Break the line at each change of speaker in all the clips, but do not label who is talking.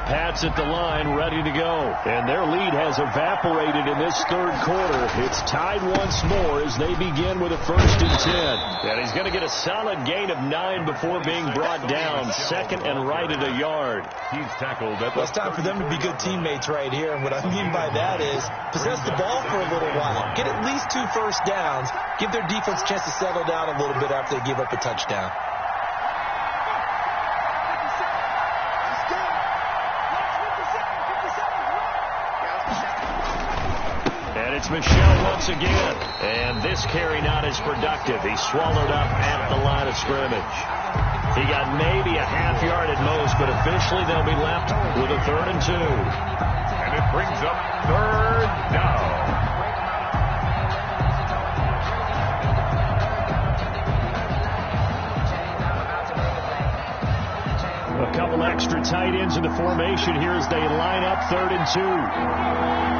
Pats at the line, ready to go. And their lead has evaporated in this third quarter. It's tied once more as they begin with a 1st and 10. And he's going to get a solid gain of 9 before being brought down. 2nd and right at a yard.
He's tackled at
Well, it's time for them to be good teammates right here. And what I mean by that is possess the ball for a little while. Get at least 2 first downs. Give their defense a chance to settle down a little bit after they give up a touchdown.
It's Michel once again, and this carry not as productive. He's swallowed up at the line of scrimmage. He got maybe a half yard at most, but officially they'll be left with a 3rd and 2.
And it brings up 3rd down.
A couple extra tight ends in the formation here as they line up 3rd and 2.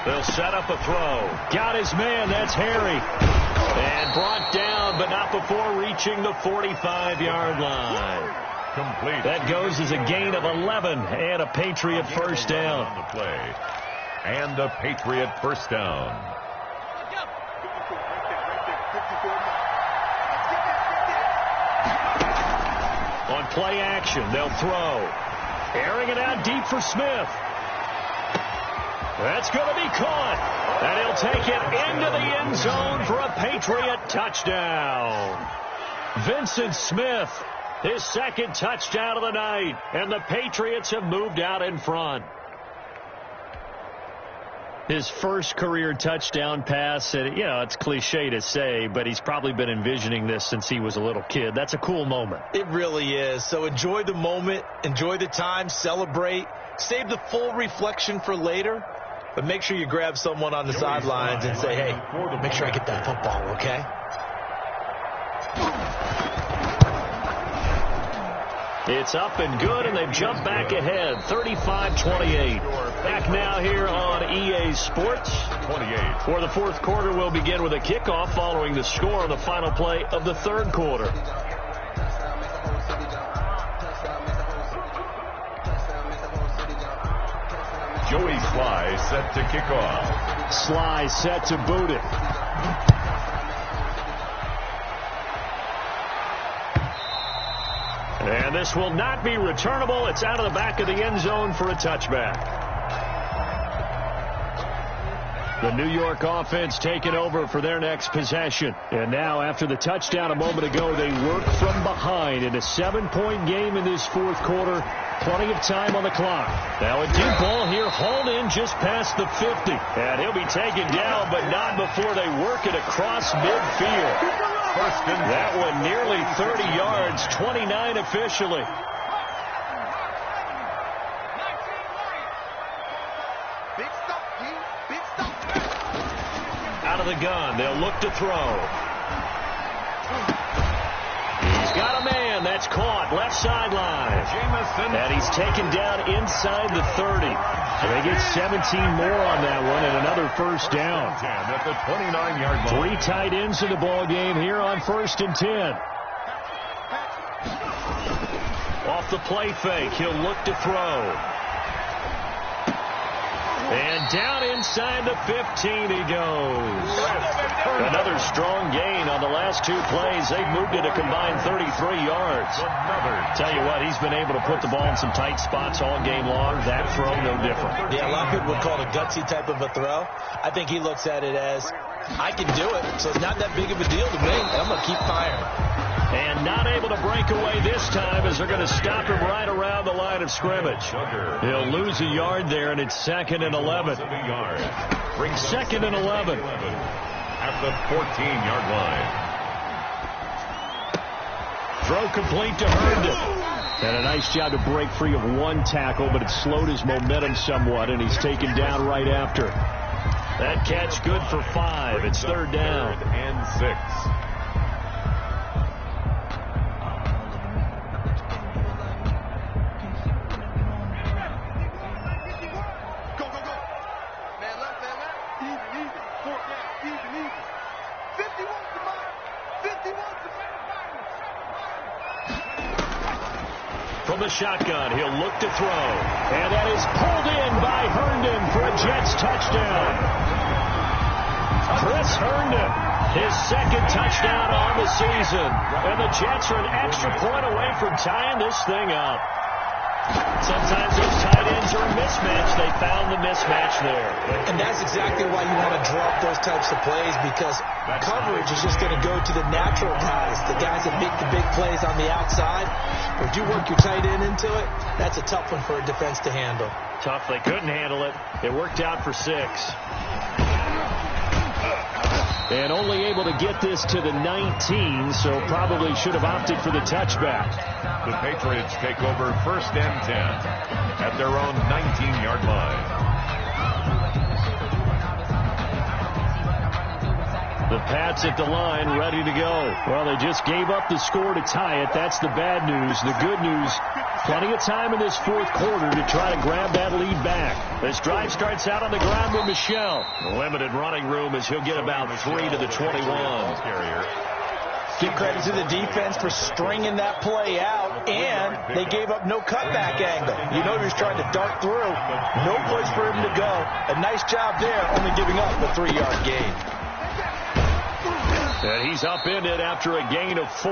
They'll set up a throw. Got his man. That's Harry. And brought down, but not before reaching the 45-yard line.
Complete.
That goes as a gain of 11 and a Patriot first down.
On the play. And a Patriot first down.
On play action, they'll throw. Airing it out deep for Smith. That's going to be caught. And he'll take it into the end zone for a Patriot touchdown. Vincent Smith, his 2nd touchdown of the night. And the Patriots have moved out in front. His first career touchdown pass, and, it's cliche to say, but he's probably been envisioning this since he was a little kid. That's a cool moment.
It really is. So enjoy the moment, enjoy the time, celebrate, save the full reflection for later, but make sure you grab someone on the sidelines and say, hey, make sure I get that football, okay?
It's up and good, and they've jumped back ahead, 35-28. Back now here on EA Sports.
28.
For the 4th quarter, we'll begin with a kickoff following the score on the final play of the 3rd quarter.
Joey Sly set to kick off.
Sly set to boot it. And this will not be returnable. It's out of the back of the end zone for a touchback. The New York offense taking over for their next possession. And now, after the touchdown a moment ago, they work from behind in a 7-point game in this 4th quarter. Plenty of time on the clock. Now a deep ball here, hauled in just past the 50. And he'll be taken down, but not before they work it across midfield. That one nearly 30 yards, 29 officially. Out of the gun, they'll look to throw. He's got a man. That's caught. Left sideline. And he's taken down inside the 30. So they get 17 more on that one and another first down.
At the 29-yard line.
3 tight ends in the ball game here on 1st and 10. Off the play fake, he'll look to throw. And down inside the 15 he goes. Another strong gain on the last 2 plays. They've moved it a combined 33 yards. Tell you what, he's been able to put the ball in some tight spots all game long. That throw, no different.
Yeah, a lot of people would call it a gutsy type of a throw. I think he looks at it as, I can do it, so it's not that big of a deal to me, and I'm going to keep firing.
And not able to break away this time as they're going to stop him right around the line of scrimmage. He'll lose a yard there, and it's 2nd and 11. 2nd and 11.
At the 14-yard line.
Throw complete to Herndon. And a nice job to break free of 1 tackle, but it slowed his momentum somewhat, and he's taken down right after. That catch good for 5. It's 3rd down.
And 6.
From the shotgun, he'll look to throw. And that is pulled in by Herndon for a Jets touchdown. Chris Herndon, his second touchdown on the season. And the Jets are an extra point away from tying this thing up. Sometimes those tight ends are a mismatch. They found the mismatch there.
And that's exactly why you want to draw up those types of plays, because coverage is just going to go to the natural guys, the guys that make the big plays on the outside. But if you work your tight end into it, that's a tough one for a defense to handle.
Tough. They couldn't handle it. It worked out for 6. And only able to get this to the 19, so probably should have opted for the touchback.
The Patriots take over 1st and 10 at their own 19-yard line.
The Pats at the line, ready to go. Well, they just gave up the score to tie it. That's the bad news. The good news, plenty of time in this 4th quarter to try to grab that lead back. This drive starts out on the ground with Michel. Limited running room as he'll get about 3 to the 21.
Give credit to the defense for stringing that play out, and they gave up no cutback angle. You know he was trying to dart through. No place for him to go. A nice job there, only giving up a 3-yard gain.
And he's up in it after a gain of 4,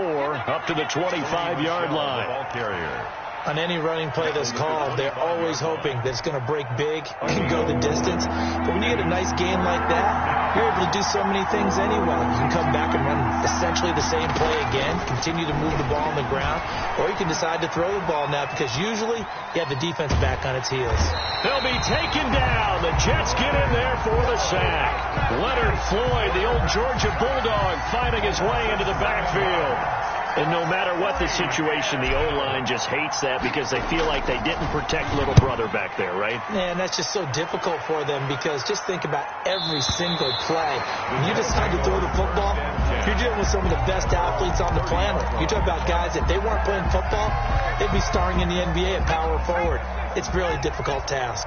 up to the 25-yard line.
Ball carrier.
On any running play that's called, they're always hoping that it's going to break big, can go the distance. But when you get a nice gain like that, you're able to do so many things anyway. You can come back and run essentially the same play again, continue to move the ball on the ground, or you can decide to throw the ball now because usually you have the defense back on its heels.
They'll be taken down. The Jets get in there for the sack. Leonard Floyd, the old Georgia Bulldog, finding his way into the backfield. And no matter what the situation, the O-line just hates that because they feel like they didn't protect little brother back there, right?
Man, that's just so difficult for them because just think about every single play. When you decide to throw the football, you're dealing with some of the best athletes on the planet. You talk about guys, if they weren't playing football, they'd be starring in the NBA at power forward. It's a really difficult task.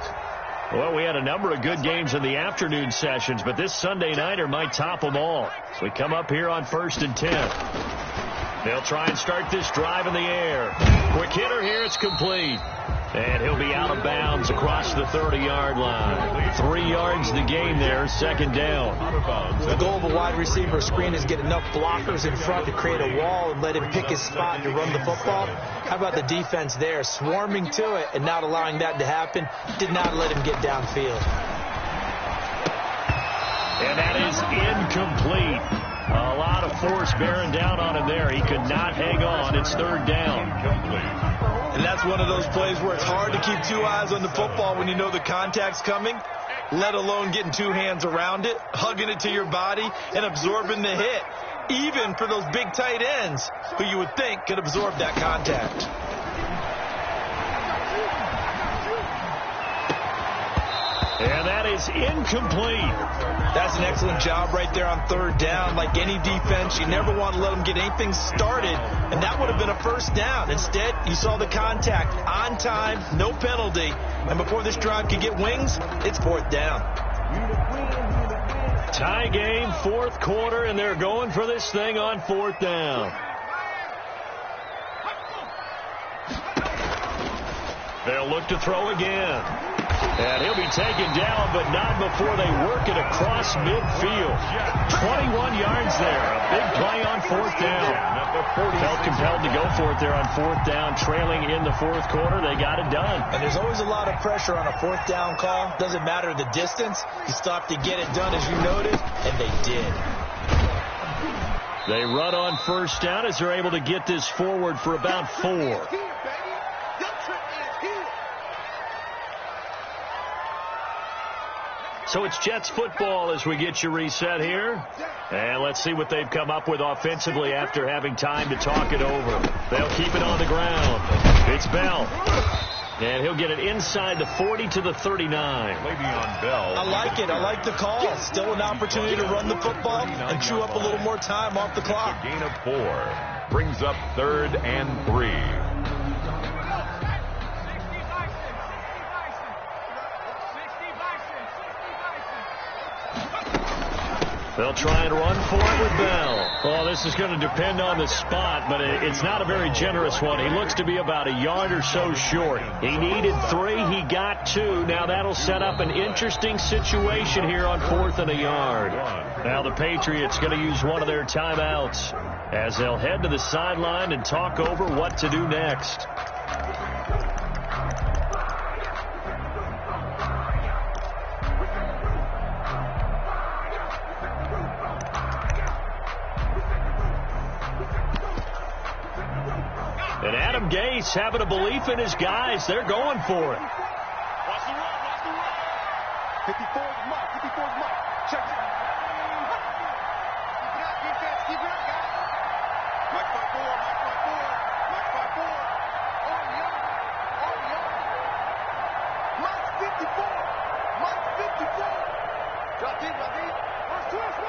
Well, we had a number of good games in the afternoon sessions, but this Sunday nighter might top them all. So we come up here on 1st and 10. They'll try and start this drive in the air. Quick hitter here, it's complete. And he'll be out of bounds across the 30-yard line. 3 yards the gain there, 2nd down.
The goal of a wide receiver screen is get enough blockers in front to create a wall and let him pick his spot to run the football. How about the defense there, swarming to it and not allowing that to happen? Did not let him get downfield.
And that is incomplete. A lot of force bearing down on him there. He could not hang on. It's 3rd down.
And that's one of those plays where it's hard to keep 2 eyes on the football when you know the contact's coming, let alone getting 2 hands around it, hugging it to your body, and absorbing the hit, even for those big tight ends who you would think could absorb that contact.
And that is incomplete.
That's an excellent job right there on 3rd down. Like any defense, you never want to let them get anything started, and that would have been a 1st down. Instead, you saw the contact on time, no penalty, and before this drive could get wings, it's 4th down.
Tie game, 4th quarter, and they're going for this thing on 4th down. They'll look to throw again. And he'll be taken down, but not before they work it across midfield. 21 yards there. A big play on 4th down. Felt compelled to go for it there on 4th down. Trailing in the 4th quarter, they got it done.
And there's always a lot of pressure on a 4th down call. Doesn't matter the distance. You stop to get it done, as you noted, and they did.
They run on 1st down as they're able to get this forward for about 4. So it's Jets football as we get you reset here. And let's see what they've come up with offensively after having time to talk it over. They'll keep it on the ground. It's Bell. And he'll get it inside the 40 to the 39.
Le'Veon Bell.
I like it. I like the call. Still an opportunity to run the football and chew up a little more time off the clock.
A gain of 4. Brings up 3rd and 3.
They'll try and run for it with Bell. Well, this is going to depend on the spot, but it's not a very generous one. He looks to be about a yard or so short. He needed 3. He got 2. Now that'll set up an interesting situation here on 4th and a yard. Now the Patriots going to use one of their timeouts as they'll head to the sideline and talk over what to do next. And Adam Gase having a belief in his guys. They're going for it.
Watch the run, watch the run. 54 is Mike, 54 is Mike. Check it. Keep it up, defense, keep it up, guys. Mike 5-4, Mike 5-4, Mike 5-4. On young. Mike 54, Mike 54. Drop deep, drop deep. Twist.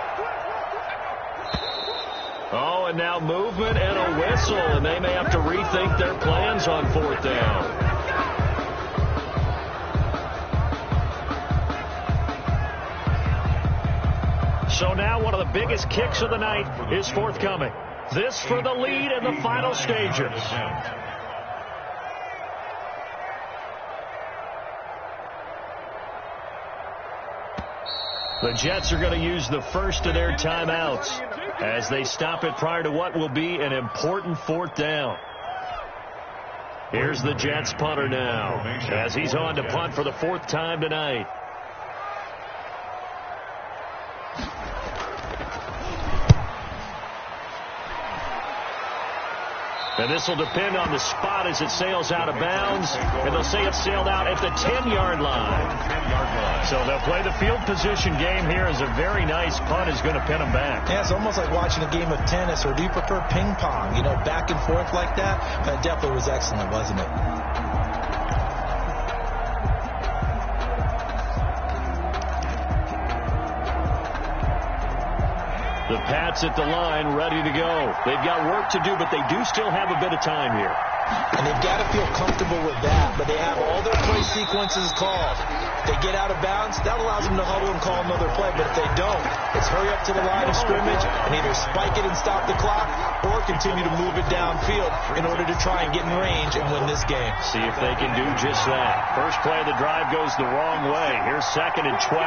Oh, and now movement and a whistle, and they may have to rethink their plans on 4th down. So now one of the biggest kicks of the night is forthcoming. This for the lead in the final stages. The Jets are going to use the first of their timeouts as they stop it prior to what will be an important 4th down. Here's the Jets punter now as he's on to punt for the 4th time tonight. And this will depend on the spot as it sails out of bounds. And they'll say it sailed out at the 10-yard line. So they'll play the field position game here as a very nice punt is going to pin them back.
Yeah, it's almost like watching a game of tennis, or do you prefer ping pong? You know, back and forth like that? That definitely was excellent, wasn't it?
The Pats at the line ready to go. They've got work to do, but they do still have a bit of time here.
And they've got to feel comfortable with that, but they have all their play sequences called. If they get out of bounds, that allows them to huddle and call another play, but if they don't, it's hurry up to the line of scrimmage and either spike it and stop the clock or continue to move it downfield in order to try and get in range and win this game.
See if they can do just that. First play of the drive goes the wrong way. Here's 2nd and 12.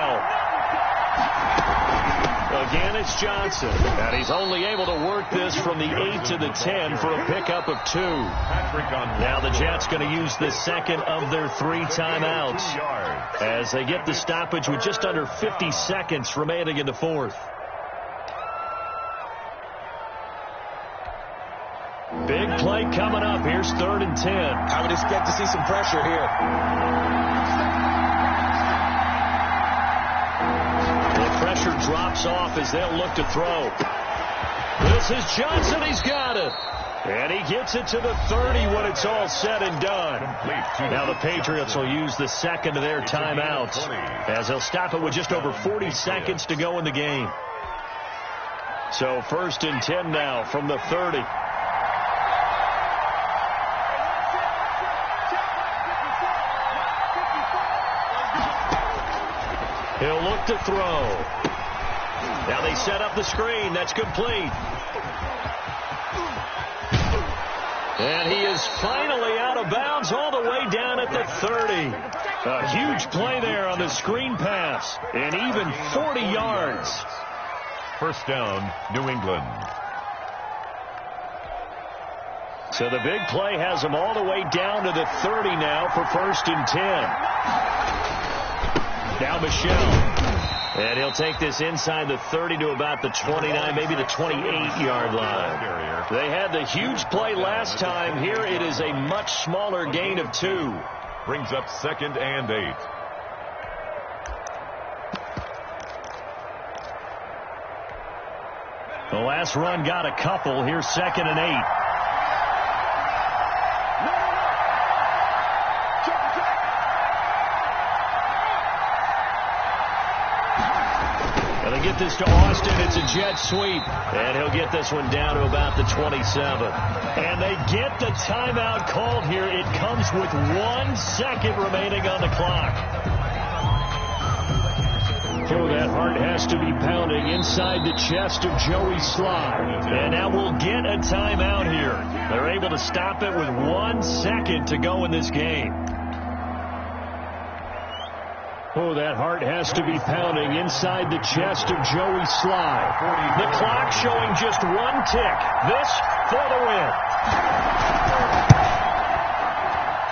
Again, it's Johnson, and he's only able to work this from the 8 to the 10 for a pickup of 2. Now the Jets going to use the second of their 3 timeouts as they get the stoppage with just under 50 seconds remaining in the 4th. Big play coming up. Here's 3rd and 10.
I would expect to see some pressure here.
Pressure drops off as they'll look to throw. This is Johnson. He's got it. And he gets it to the 30 when it's all said and done. Now the Patriots will use the second of their timeouts as they'll stop it with just over 40 seconds to go in the game. So 1st and 10 now from the 30. He'll look to throw. Now they set up the screen. That's complete. And he is finally out of bounds all the way down at the 30. A huge play there on the screen pass. And even 40 yards.
1st down, New England.
So the big play has them all the way down to the 30 now for 1st and 10. Now Michel. And he'll take this inside the 30 to about the 29, maybe the 28-yard line. They had the huge play last time. Here it is a much smaller gain of 2.
Brings up 2nd and 8.
The last run got a couple. Here's 2nd and 8. Get this to Austin. It's a jet sweep. And he'll get this one down to about the 27. And they get the timeout called here. It comes with 1 second remaining on the clock. Oh, that heart has to be pounding inside the chest of Joey Sly. And now we'll get a timeout here. They're able to stop it with 1 second to go in this game. Oh, that heart has to be pounding inside the chest of Joey Sly. The clock showing just 1 tick. This for the win.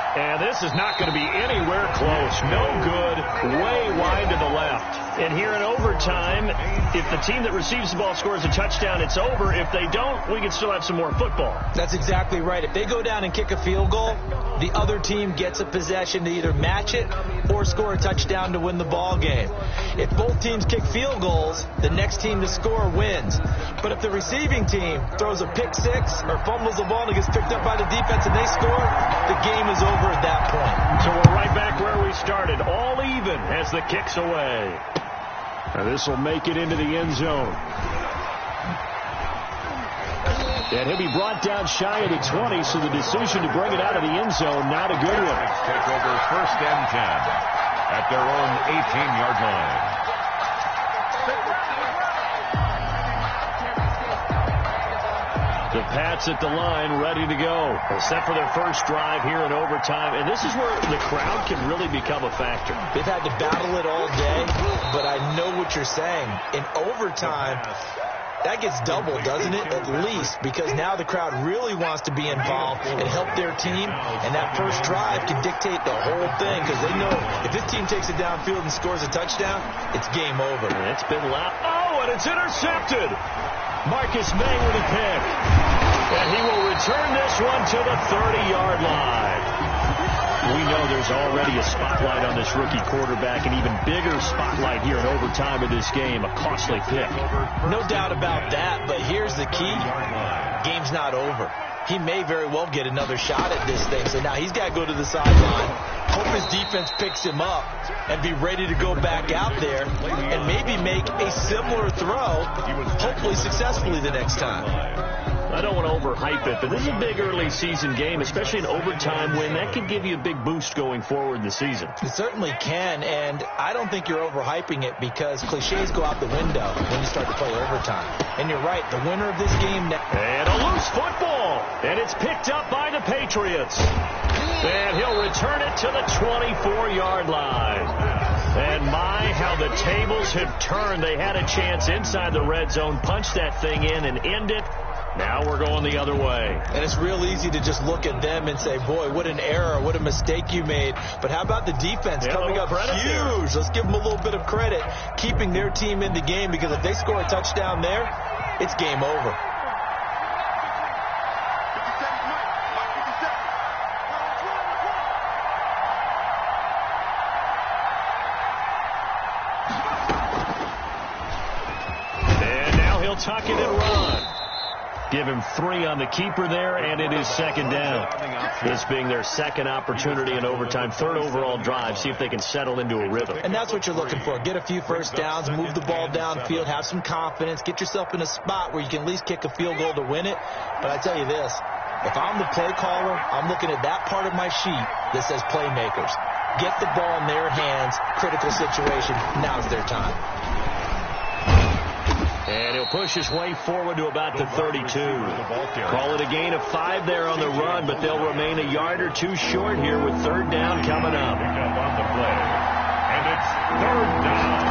And this is not going to be anywhere close. No good. Way wide to the left. And here in overtime, if the team that receives the ball scores a touchdown, it's over. If they don't, we can still have some more football.
That's exactly right. If they go down and kick a field goal, the other team gets a possession to either match it or score a touchdown to win the ball game. If both teams kick field goals, the next team to score wins. But if the receiving team throws a pick six or fumbles the ball and it gets picked up by the defense and they score, the game is over at that point.
So we're right back where we started, all even as the kick's away. Now this will make it into the end zone. And he'll be brought down shy of the 20, so the decision to bring it out of the end zone, not a good one.
Take over 1st and 10 at their own 18-yard line.
The Pats at the line, ready to go. Set for their first drive here in overtime. And this is where the crowd can really become a factor.
They've had to battle it all day, but I know what you're saying. In overtime, that gets doubled, doesn't it? At least, because now the crowd really wants to be involved and help their team, and that first drive can dictate the whole thing, because they know if this team takes it downfield and scores a touchdown, it's game over.
And it's been loud. Oh, and it's intercepted. Marcus May with a pick. And he will return this one to the 30-yard line. We know there's already a spotlight on this rookie quarterback, an even bigger spotlight here in overtime of this game, a costly pick.
No doubt about that, but here's the key. Game's not over. He may very well get another shot at this thing, so now he's got to go to the sideline, hope his defense picks him up, and be ready to go back out there and maybe make a similar throw, hopefully successfully the next time.
I don't want to overhype it, but this is a big early season game, especially an overtime win. That could give you a big boost going forward in the season.
It certainly can, and I don't think you're overhyping it because cliches go out the window when you start to play overtime. And you're right, the winner of this game now.
And a loose football, and it's picked up by the Patriots. And he'll return it to the 24-yard line. And my, how the tables have turned. They had a chance inside the red zone, punch that thing in and end it. Now we're going the other way.
And it's real easy to just look at them and say, boy, what an error, what a mistake you made. But how about the defense coming up huge? Let's give them a little bit of credit, keeping their team in the game, because if they score a touchdown there, it's game over.
And now he'll tuck it and run. Give him 3 on the keeper there, and it is 2nd down. This being their second opportunity in overtime, 3rd overall drive. See if they can settle into a rhythm.
And that's what you're looking for. Get a few first downs, move the ball downfield, have some confidence, get yourself in a spot where you can at least kick a field goal to win it. But I tell you this, if I'm the play caller, I'm looking at that part of my sheet that says playmakers. Get the ball in their hands, critical situation, now's their time.
And he'll push his way forward to about the 32. Call it a gain of 5 there on the run, but they'll remain a yard or 2 short here with 3rd down coming up.
On the play. And it's 3rd down.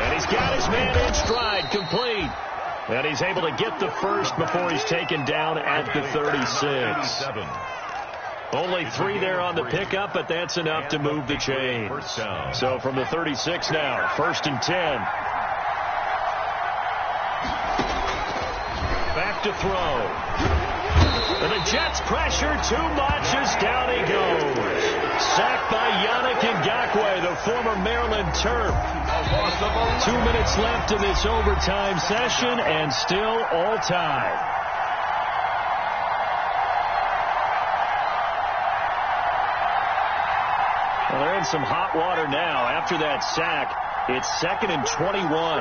And he's got his man in stride, complete. And he's able to get the first before he's taken down at the 36. Only 3 there on the pickup, but that's enough to move the chains. So from the 36 now, 1st and 10. Back to throw. And the Jets pressure too much as down he goes. Sacked by Yannick Ngakoue, the former Maryland Terp. 2 minutes left in this overtime session, and still all tied. Well, they're in some hot water now. After that sack, it's 2nd and 21.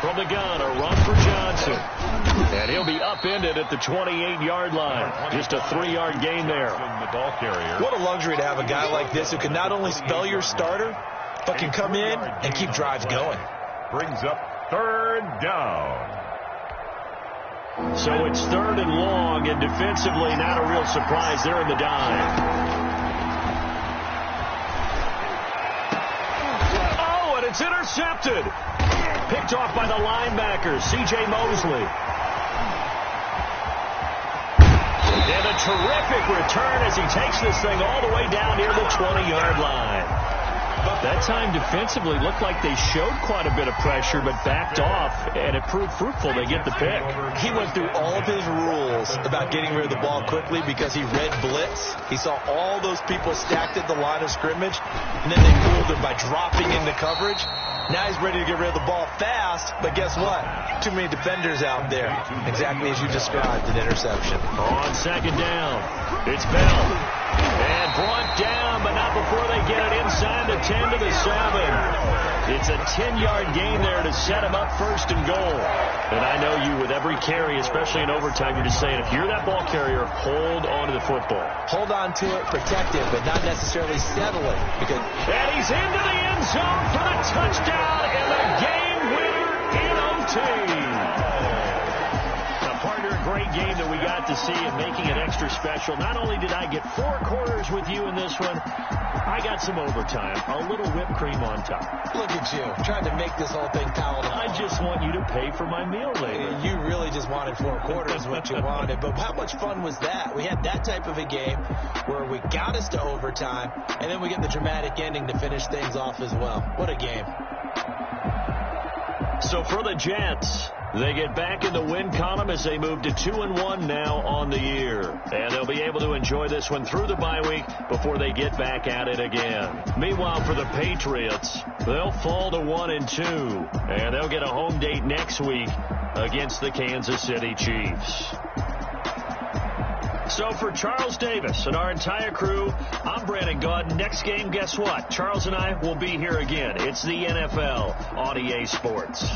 From the gun, a run for Johnson. And he'll be upended at the 28-yard line. Just a 3-yard gain there.
The ball carrier.
What a luxury to have a guy like this who can not only spell your starter, but can come in and keep drives going.
Brings up third down.
So it's 3rd and long, and defensively not a real surprise there in the dive. Oh, and it's intercepted. Picked off by the linebacker, C.J. Mosley. And a terrific return as he takes this thing all the way down near the 20-yard line. That time defensively looked like they showed quite a bit of pressure but backed off, and it proved fruitful. They get the pick.
He went through all of his rules about getting rid of the ball quickly because he read blitz. He saw all those people stacked at the line of scrimmage, and then they fooled him by dropping into coverage. Now he's ready to get rid of the ball fast, but guess what? Too many defenders out there. Exactly as you described, an interception.
On 2nd down, it's Bell. And brought down, but not before they get it inside the 10 to the 7. It's a 10-yard gain there to set him up 1st and goal. And I know you, with every carry, especially in overtime, you're just saying, if you're that ball carrier, hold on to the football.
Hold on to it, protect it, but not necessarily settle it.
And he's into the end zone for the touchdown and the game winner in OT. Great game that we got to see and making it extra special. Not only did I get 4 quarters with you in this one, I got some overtime, a little whipped cream on top.
Look at you, trying to make this whole thing palatable.
I just want you to pay for my meal later.
You really just wanted 4 quarters, what you wanted. But how much fun was that? We had that type of a game where we got us to overtime, and then we get the dramatic ending to finish things off as well. What a game.
So for the Jets, they get back in the win column as they move to 2-1 now on the year. And they'll be able to enjoy this one through the bye week before they get back at it again. Meanwhile, for the Patriots, they'll fall to 1-2. And they'll get a home date next week against the Kansas City Chiefs. So for Charles Davis and our entire crew, I'm Brandon Gaudin. Next game, guess what? Charles and I will be here again. It's the NFL on EA Sports.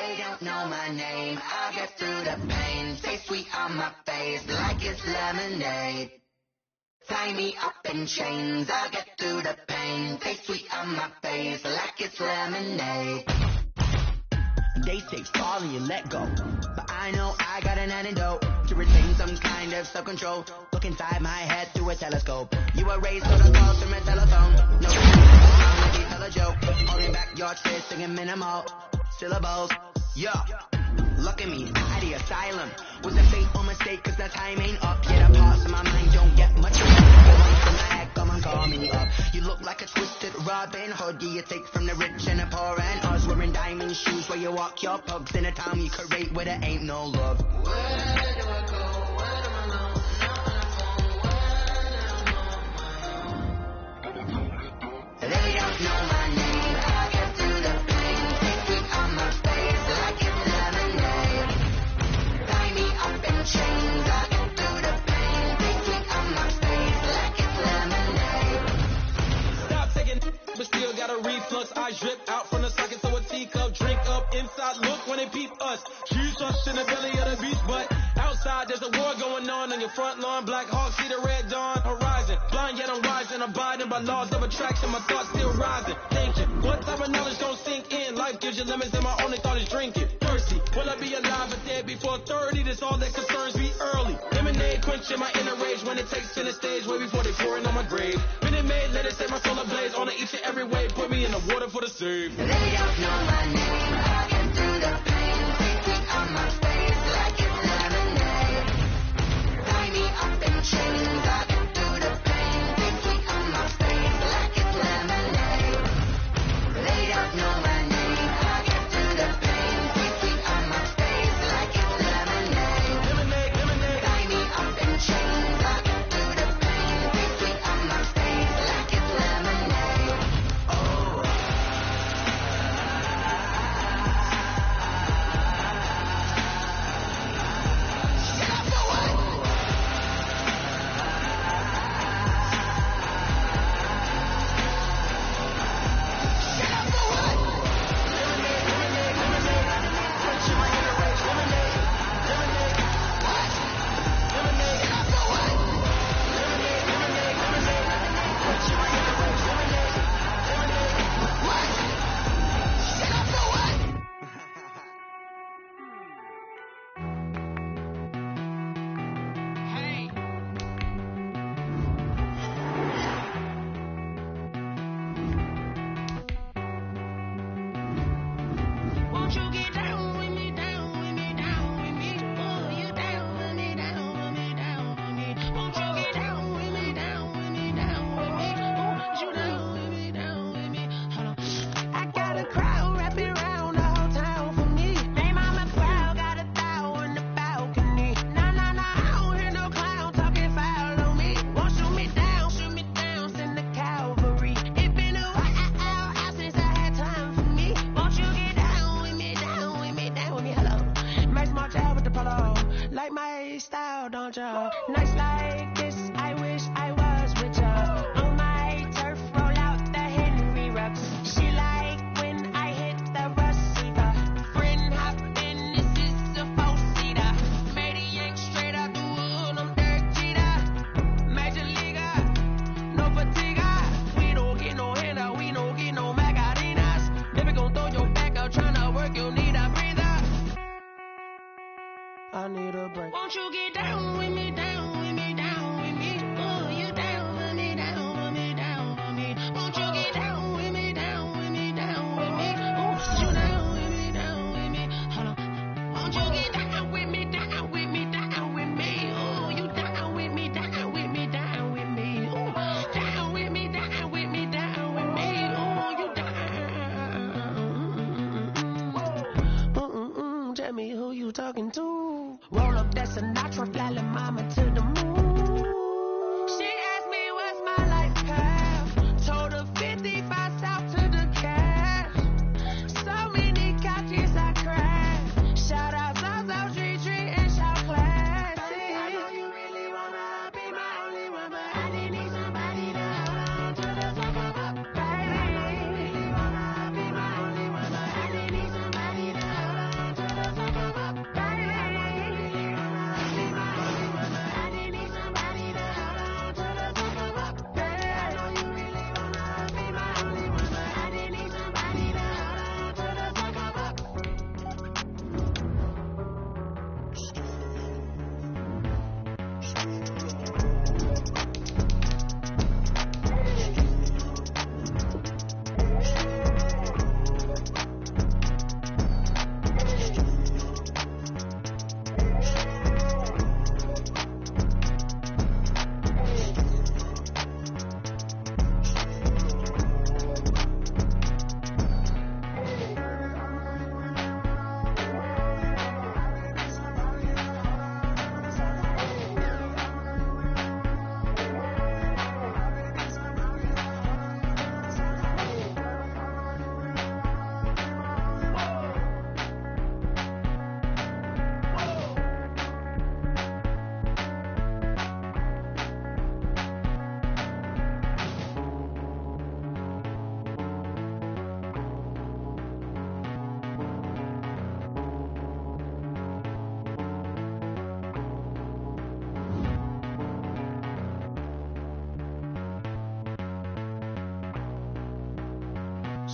They don't know my name. I'll get through the pain. Stay sweet on my face like it's lemonade. Tie me up in chains. I'll get through the pain. Stay sweet on my face like it's lemonade. They say fall and you let go, but I know I got an antidote to retain some kind of self-control. Look inside my head through a telescope. You were raised on the calls from a telephone. No, you tell a joke. Holding back your tears, singing minimal syllables. Yeah, look at me, out the asylum. Was a fateful mistake, cause the time ain't up. Yet the parts of my mind don't get much better. From my head, come on, call me up. You look like a twisted Robin Hood. You take from the rich and the poor and us. Wearing diamond shoes where you walk your pugs in a town you create where there ain't no love. Where do I go? Where am I alone? They don't know my name. I get through the pain. Take sweet on my face like it's lemonade. Tie me up in chains. I get through the pain. Take sweet on my face like it's lemonade.
Stop taking, but still got a reflux. I drip out from the socket, so a teacup. Drink up inside. Look when they peep us. Cheese us in the belly of the beast, but outside there's a war going on your front lawn. Black Hawk see the red dawn horizon. Blind yet I'm rising, abiding by laws of attraction. My thoughts still rising. Thinking, what type of knowledge don't sink in? Life gives you limits, and my only thought is drinking. Thirsty, will I be alive or dead before 30? That's all that concerns me early. Lemonade quenching my inner rage when it takes center stage, way before they pour it on my grave. Minute Maid, let it set my soul ablaze on each and every way. Put me in the water for the save.
They don't know my name. I get through the pain. Take sweet on my face like it's lemonade. Tie me up in chains. I get through the pain. Take sweet on my face like it's lemonade. They don't know my name. I get through the pain. Take sweet on my face like it's lemonade.
Lemonade, lemonade.
Tie me up in chains. I get through the pain. Take sweet on my face like it's lemonade. Oh.
Won't you get down with me, down with me, down with me? Oh, you down with me, down with me, down with me. Won't you get down with me, down with me, down with me? Oh, you down with me, down with me? Hold on. I got a crowd wrapping around the whole town for me. They mama proud, got a thou on the balcony. Nah, nah, nah, I don't hear no clown talking foul on me. Won't shoot me down, send the cavalry. It been a while since I had time for me. Won't you get down with me, down with me, down with me? Hello. Max March out with the polo. Like my style, don't ya? Nights like this, I wish I was with ya. On my turf, roll out the Henry Rux. She like when I hit the receiver. Friend hop in, this is a four-seater. Made a yank straight out the wood, I'm Derek Jeter. Major leaguer, no fatigue. We don't get no handout, we don't get no Macarinas. Baby gon' throw your back out, tryna work, you need a breather. I need a break. Won't you get down with me, down with me?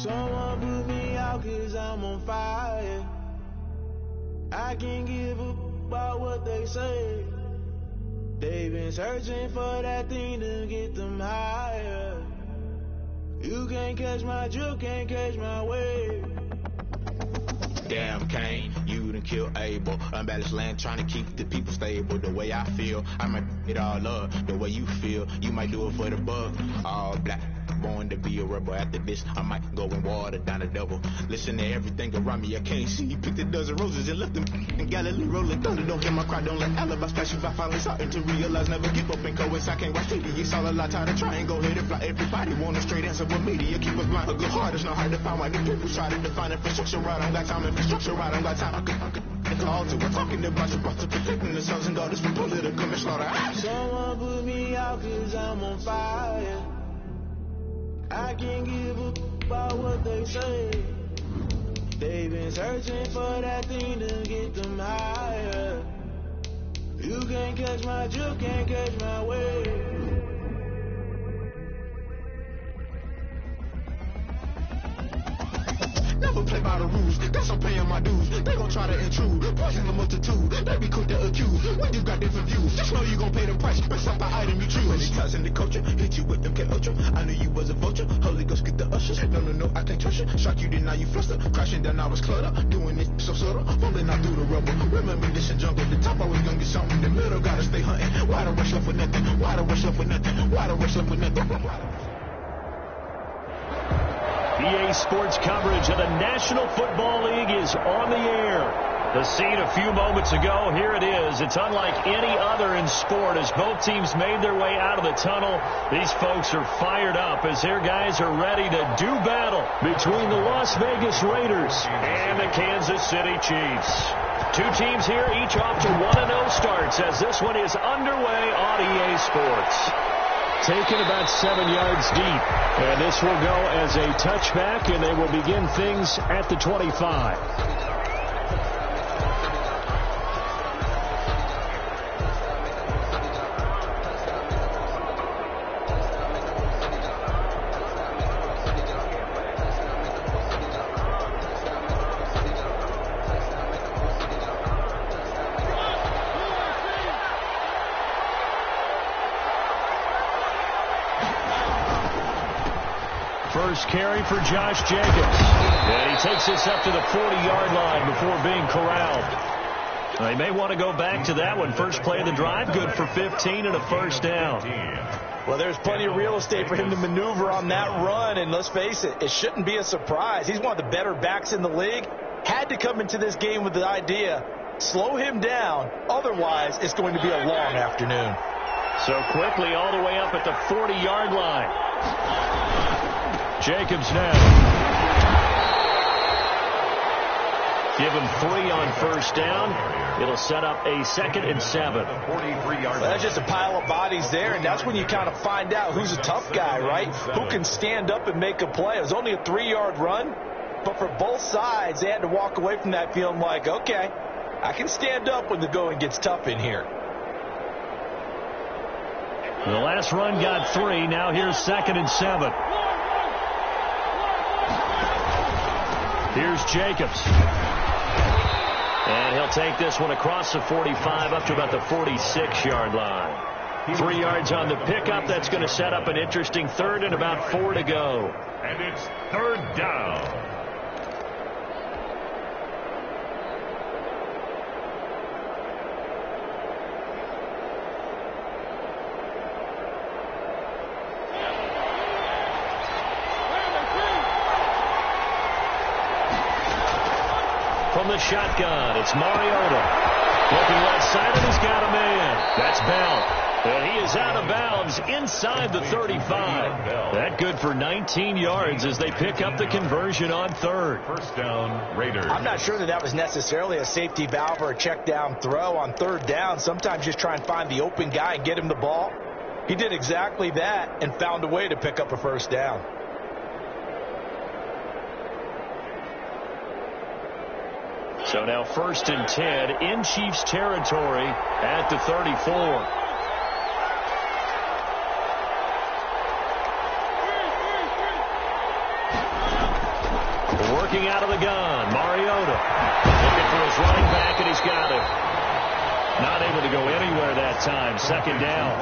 Someone put me out 'cause I'm on fire. I can't give a about what they say. They've been searching for that thing to get them higher. You can't catch my drift, can't catch my wave.
Damn, Kane, you done killed Abel. Unbalanced land, trying to keep the people stable. The way I feel, I might it all up. The way you feel, you might do it for the buck. All black, born to be a rebel. After this, I might go and water down the devil. Listen to everything around me, I can't see. Picked a dozen roses and left them in Galilee rolling thunder. Don't hear my cry, don't let alibis flash. If I finally starting to realize, never give up and coast. I can't watch TV, it's all a lot. Tired of trying, go ahead and fly. Everybody want a straight answer with media. Keep us blind, a good heart, it's not hard to find. Why the people try to define infrastructure right? I don't got time, infrastructure right, I don't got time. I could call to. We're talking about your brother protecting the sons and daughters from political manslaughter.
Someone put me out 'cause I'm on fire. I can't give a about what they say. They've been searching for that thing to get them higher. You can't catch my drift, can't catch my wave.
Never play by the rules, guess I'm paying my dues. They gon' try to intrude, poison the multitude. They be quick to accuse, when you got different views. Just know you gon' pay the price, based off the item you choose. Many times in the culture, hit you with them K Ultra. I knew you was a vulture, Holy Ghost get the ushers. No, I can't trust you. Shock you, then now you fluster. Crashing down, I was cluttered. Doing it so subtle, falling out through the rubble. Remember this in jungle, the top I was gonna get something. The middle gotta stay hunting. Why the rush left with nothing? Why the rush left with nothing? Why the rush left with nothing?
EA Sports coverage of the National Football League is on the air. The scene a few moments ago, here it is. It's unlike any other in sport as both teams made their way out of the tunnel. These folks are fired up as their guys are ready to do battle between the Las Vegas Raiders and the Kansas City Chiefs. Two teams here, each off to 1-0 starts as this one is underway on EA Sports. Taken about 7 yards deep. And this will go as a touchback, and they will begin things at the 25. First carry for Josh Jacobs. And he takes this up to the 40-yard line before being corralled. They may want to go back to that one. First play of the drive, good for 15 and a first down.
Well, there's plenty of real estate for him to maneuver on that run, and let's face it, it shouldn't be a surprise. He's one of the better backs in the league. Had to come into this game with the idea, slow him down, otherwise it's going to be a long afternoon.
So quickly all the way up at the 40-yard line. Jacobs now. Give him 3 on first down. It'll set up a 2nd and 7.
Well, that's just a pile of bodies there, and that's when you kind of find out who's a tough guy, right? Who can stand up and make a play. It was only a 3-yard run, but for both sides, they had to walk away from that feeling like, okay, I can stand up when the going gets tough in here.
The last run got 3. Now here's 2nd and 7. Here's Jacobs. And he'll take this one across the 45 up to about the 46-yard line. 3 yards on the pickup. That's going to set up an interesting 3rd and about 4 to go.
And it's 3rd down.
From the shotgun, it's Mariota. Looking left side, and he's got a man. That's Bell. And he is out of bounds inside the 35. That good for 19 yards as they pick up the conversion on 3rd.
First down, Raiders.
I'm not sure that was necessarily a safety valve or a check down throw on 3rd down. Sometimes just try and find the open guy and get him the ball. He did exactly that and found a way to pick up a first down.
So now 1st and 10 in Chiefs territory at the 34. Working out of the gun, Mariota. Looking for his running back, and he's got it. Not able to go anywhere that time. Second down.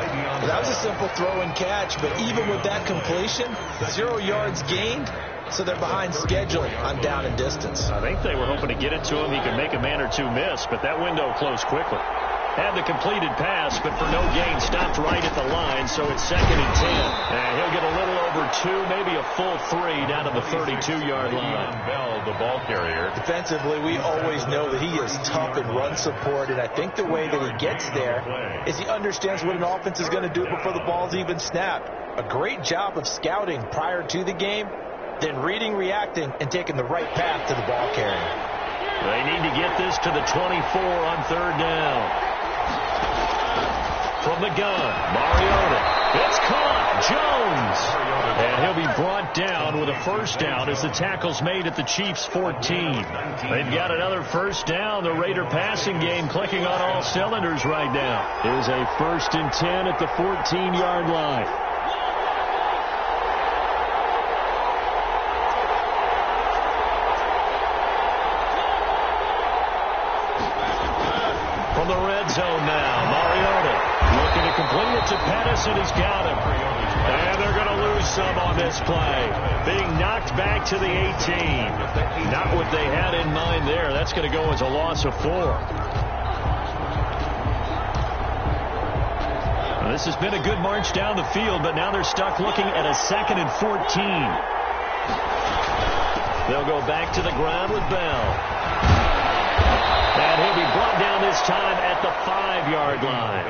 That was a simple throw and catch, but even with that completion, 0 yards gained, so they're behind schedule on down and distance.
I think they were hoping to get it to him. He could make a man or two miss, but that window closed quickly. Had the completed pass, but for no gain, stopped right at the line, so it's 2nd and 10. And he'll get a little over 2, maybe a full 3 down to the 32-yard line.
Bell, the ball carrier.
Defensively, we always know that he is tough in run support, and I think the way that he gets there is he understands what an offense is going to do before the ball's even snapped. A great job of scouting prior to the game, then reading, reacting, and taking the right path to the ball carrier.
They need to get this to the 24 on 3rd down. From the gun, Mariota. It's caught. Jones. And he'll be brought down with a first down as the tackle's made at the Chiefs' 14. They've got another first down. The Raider passing game clicking on all cylinders right now. Here's a 1st and 10 at the 14-yard line. From the red zone now, Mariota looking to complete it to Pettis, and he's got him. And they're going to lose some on this play. Being knocked back to the 18. Not what they had in mind there. That's going to go as a loss of 4. Well, this has been a good march down the field, but now they're stuck looking at a 2nd and 14. They'll go back to the ground with Bell. And he'll be brought down this time at the 5-yard line.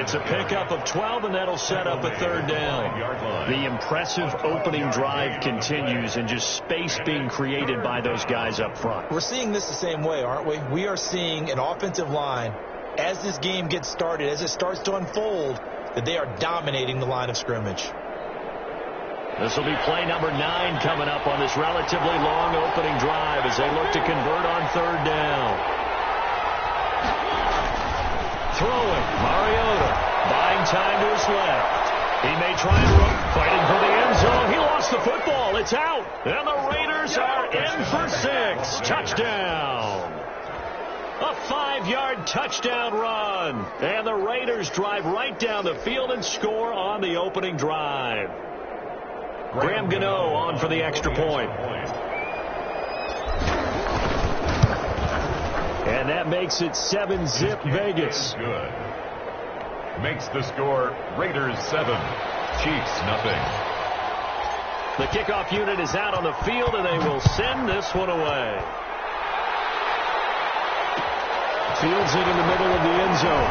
It's a pickup of 12, and that'll set up a 3rd down. The impressive opening drive continues, and just space being created by those guys up front.
We're seeing this the same way, aren't we? We are seeing an offensive line, as this game gets started, as it starts to unfold, that they are dominating the line of scrimmage.
This will be play number 9 coming up on this relatively long opening drive as they look to convert on 3rd down. Throwing, Mariota, buying time to his left. He may try and run, fighting for the end zone. He lost the football. It's out. And the Raiders are in for 6. Touchdown. A 5-yard touchdown run. And the Raiders drive right down the field and score on the opening drive. Graham Gano on for the extra point. And that makes it 7-zip Vegas.
Good. Makes the score Raiders 7, Chiefs nothing.
The kickoff unit is out on the field, and they will send this one away. Fields it in the middle of the end zone.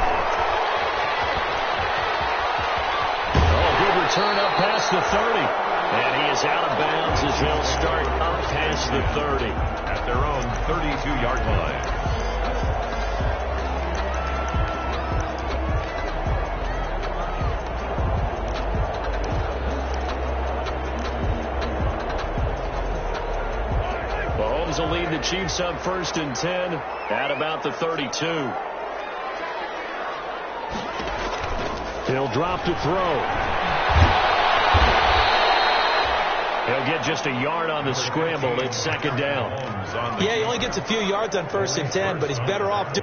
Oh, good return up past the 30. And he is out of bounds as they'll start up past the 30.
At their own 32-yard line.
Mahomes will lead the Chiefs up 1st and 10 at about the 32. He'll drop to throw. He'll get just a yard on the scramble. It's 2nd down.
Yeah, he only gets a few yards on 1st and 10, but he's better off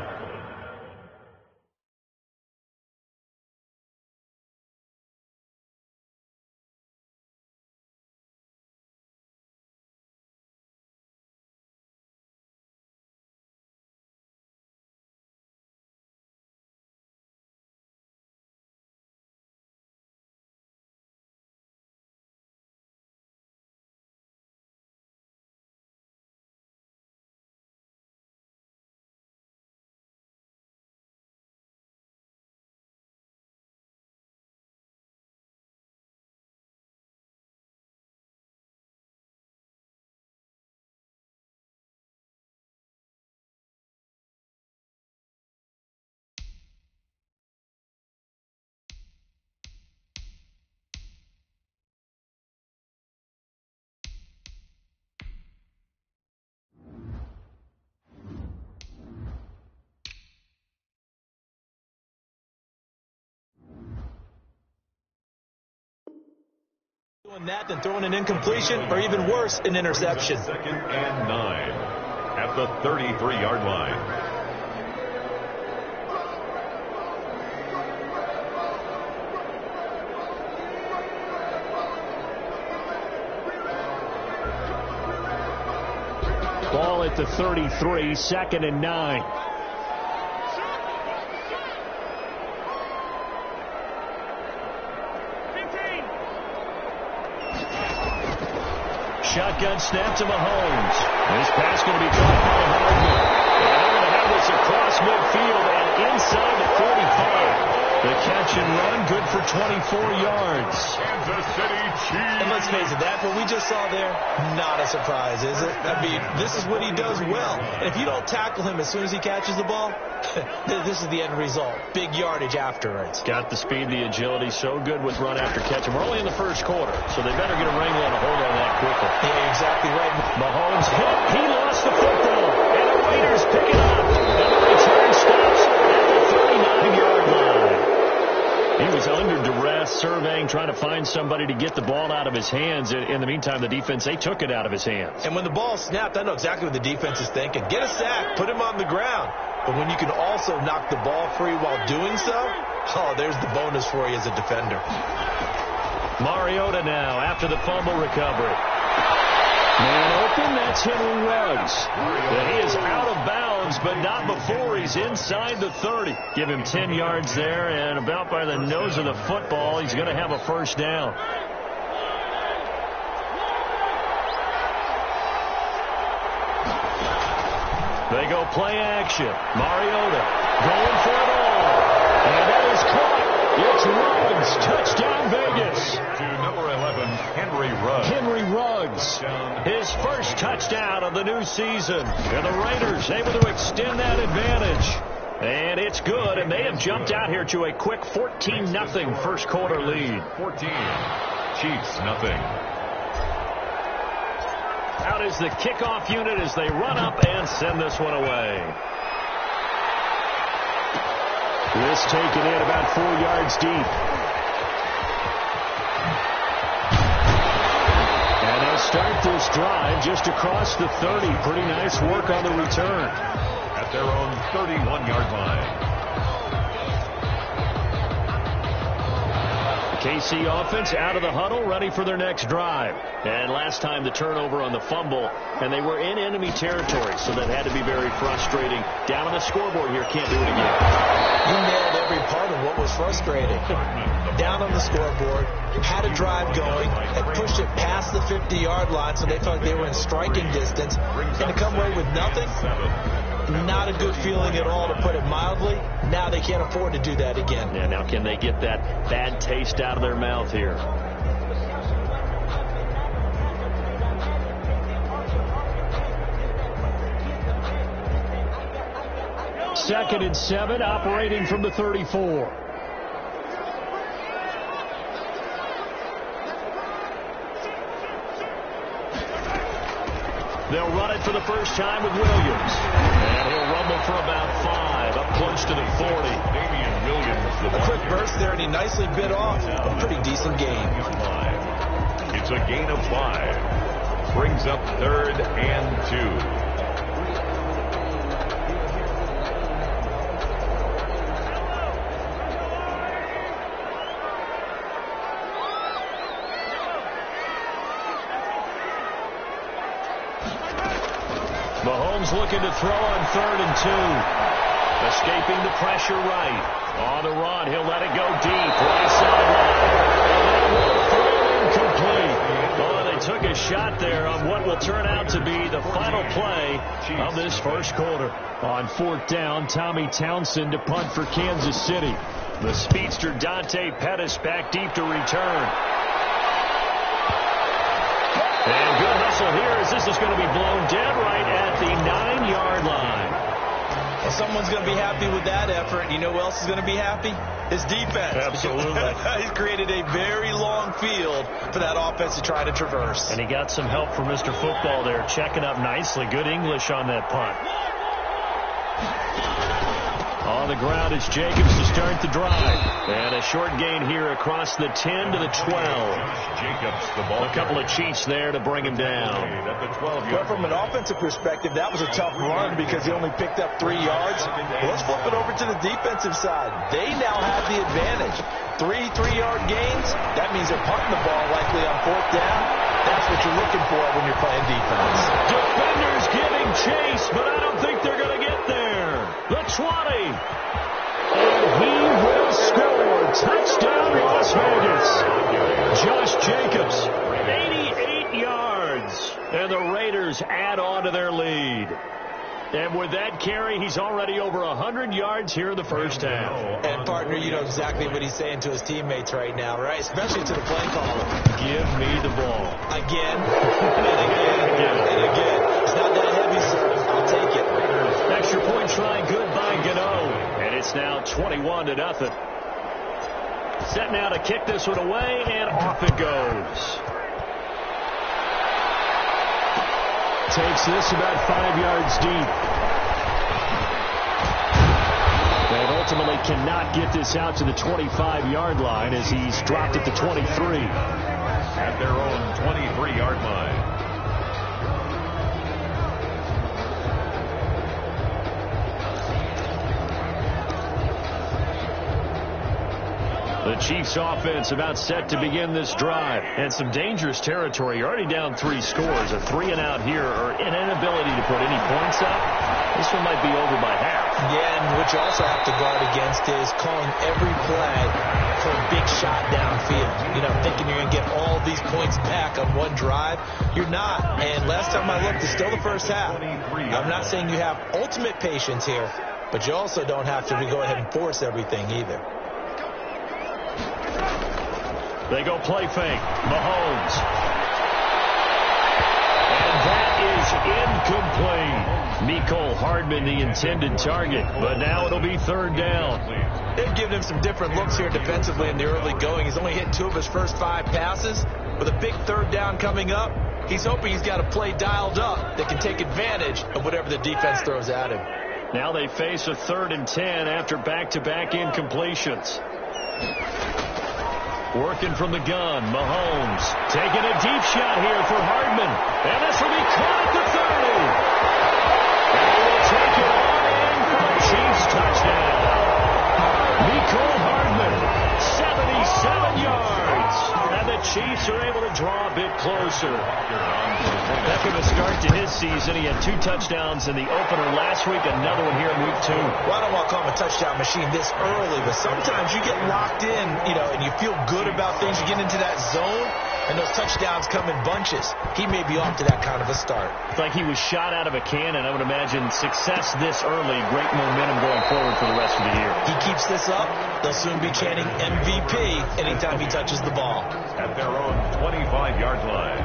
Doing that than throwing an incompletion, or even worse, an interception.
2nd and 9 at the 33-yard line.
Ball at the 33, 2nd and 9. Shotgun snap to Mahomes. This pass going to be caught by Hardman. And they're going to have this across midfield and inside the 45. The catch and run, good for 24 yards.
Kansas City Chiefs.
And let's face it, that what we just saw there, not a surprise, is it? I mean, this is what he does well. And if you don't tackle him as soon as he catches the ball, this is the end result. Big yardage afterwards.
Got the speed, the agility, so good with run after catch. And we're only in the first quarter, so they better get a wrangle and a hold on that quickly.
Yeah, exactly right.
Mahomes hit. He lost the football. And the Raiders pick it up. And the return stops at the 39-yard line. He was under duress, surveying, trying to find somebody to get the ball out of his hands. In the meantime, the defense, they took it out of his hands.
And when the ball snapped, I know exactly what the defense is thinking. Get a sack, put him on the ground. But when you can also knock the ball free while doing so, oh, there's the bonus for you as a defender.
Mariota now after the fumble recovery. Man open, that's Henry Ruggs. And he is out of bounds, but not before he's inside the 30. Give him 10 yards there, and about by the nose of the football, he's going to have a first down. They go play action. Mariota going for it all. And that is caught. It's Ruggs. Touchdown, Vegas.
To number 11, Henry Ruggs.
Henry Ruggs. His first touchdown of the new season. And the Raiders able to extend that advantage. And it's good, and they have jumped out here to a quick 14-0 first quarter lead.
14. Chiefs, nothing.
Out is the kickoff unit as they run up and send this one away. This taken in about 4 yards deep. And they'll start this drive just across the 30. Pretty nice work on the return.
At their own 31-yard line.
KC offense out of the huddle, ready for their next drive. And last time the turnover on the fumble, and they were in enemy territory, so that had to be very frustrating. Down on the scoreboard here, can't do it again.
You nailed every part of what was frustrating. Down on the scoreboard, had a drive going, had pushed it past the 50-yard line, so they felt like they were in striking distance, and to come away with nothing, not a good feeling at all, to put it mildly. Now they can't afford to do that again.
Yeah, now can they get that bad taste out of their mouth here? Second and 7, operating from the 34. They'll run it for the first time with Williams. And he'll rumble for about 5, up close to the 40.
Damian Williams.
A quick burst there, and he nicely bit off. A pretty decent game.
It's a gain of 5. Brings up 3rd and 2.
Mahomes looking to throw on 3rd and 2. Escaping the pressure right. On the run, he'll let it go deep. Right sideline. Incomplete. Oh, they took a shot there on what will turn out to be the final play of this first quarter. On 4th down, Tommy Townsend to punt for Kansas City. The speedster Dante Pettis back deep to return. And good hustle here as this is going to be blown dead right at the 9-yard line.
Well, someone's going to be happy with that effort. You know who else is going to be happy? His defense.
Absolutely.
He's created a very long field for that offense to try to traverse.
And he got some help from Mr. Football there, checking up nicely. Good English on that punt. On the ground is Jacobs to start the drive. And a short gain here across the 10 to the 12.
Jacobs, the ball.
A couple of Chiefs there to bring him down.
At the 12-yard
But from an offensive perspective, that was a tough run because he only picked up 3 yards. Well, let's flip it over to the defensive side. They now have the advantage. 3-3-yard gains. That means they're punting the ball likely on 4th down. That's what you're looking for when you're playing defense.
Defenders giving chase, but I don't think they're going to get there. The 20. And he will score. Touchdown, Las Vegas. Josh Jacobs, 88 yards. And the Raiders add on to their lead. And with that carry, he's already over 100 yards here in the first half.
And, partner, you know exactly what he's saying to his teammates right now, right? Especially to the play caller.
Give me the ball.
Again, and again, and again. It's not that heavy, sir. I'll take it.
Extra point try, good by Gano. And it's now 21-0. Set now to kick this one away, and off it goes. Takes this about 5 yards deep. And ultimately cannot get this out to the 25-yard line as he's dropped at the 23.
At their own 23-yard line.
The Chiefs offense about set to begin this drive. And some dangerous territory. You're already down 3 scores. A 3-and-out here or an inability to put any points up. This one might be over by half.
Yeah, and what you also have to guard against is calling every play for a big shot downfield. You know, thinking you're going to get all these points back on one drive. You're not. And last time I looked, it's still the first half. I'm not saying you have ultimate patience here, but you also don't have to go ahead and force everything either.
They go play fake. Mahomes. And that is incomplete. Mecole Hardman, the intended target. But now it'll be 3rd down.
They've given him some different looks here defensively in the early going. He's only hit 2 of his first 5 passes. With a big 3rd down coming up, he's hoping he's got a play dialed up that can take advantage of whatever the defense throws at him.
Now they face a 3rd and 10 after back-to-back incompletions. Working from the gun, Mahomes taking a deep shot here for Hardman. And this will be caught at the 30. And he will take it on in for a Chiefs touchdown. Mecole Hardman, 77 yards. And the Chiefs are able to draw a bit closer. Heck of a start to his season. He had 2 touchdowns in the opener last week, another one here in week 2.
Well, I don't want to call him a touchdown machine this early, but sometimes you get locked in, you know, and you feel good about things. You get into that zone, and those touchdowns come in bunches. He may be off to that kind of a start.
It's like he was shot out of a cannon. I would imagine success this early, great momentum going forward for the rest of the year.
He keeps this up, they'll soon be chanting MVP anytime he touches the ball.
At their own 25-yard line.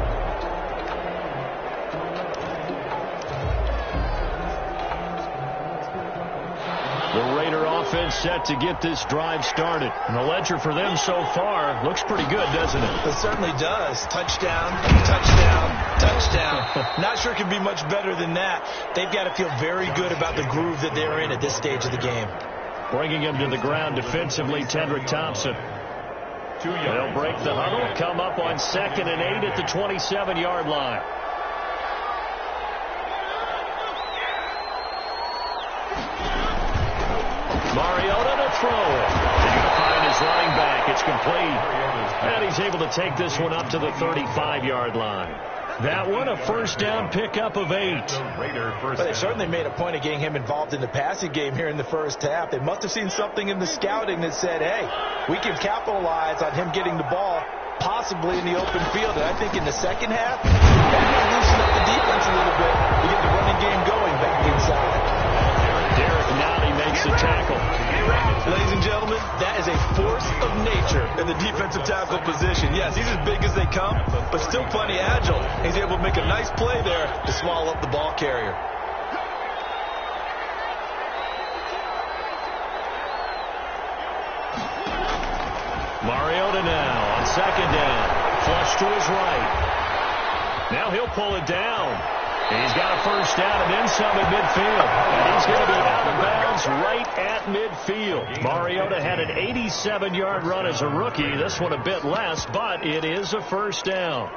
The Raider offense set to get this drive started. And the ledger for them so far looks pretty good, doesn't it?
It certainly does. Touchdown, touchdown, touchdown. Not sure it can be much better than that. They've got to feel very good about the groove that they're in at this stage of the game.
Bringing him to the ground defensively, Tendrick Thompson. They'll break the huddle, come up on 2nd and 8 at the 27-yard line. Mariota to throw it. He's going to find his running back. It's complete. And he's able to take this one up to the 35-yard line. That one, a 1st down pickup of 8.
But they certainly made a point of getting him involved in the passing game here in the first half. They must have seen something in the scouting that said, hey, we can capitalize on him getting the ball possibly in the open field. And I think in the second half, that might loosen up the defense a little bit to get the running game going back inside.
Derek Nowdy makes the tackle.
Ladies and gentlemen, that is a force of nature in the defensive tackle position. Yes, he's as big as they come, but still plenty agile. He's able to make a nice play there to swallow up the ball carrier.
Mariota now on 2nd down. Flush to his right. Now he'll pull it down. He's got a first down and then some at midfield. And he's going to be out of bounds right at midfield. Mariota had an 87-yard run as a rookie. This one a bit less, but it is a first down.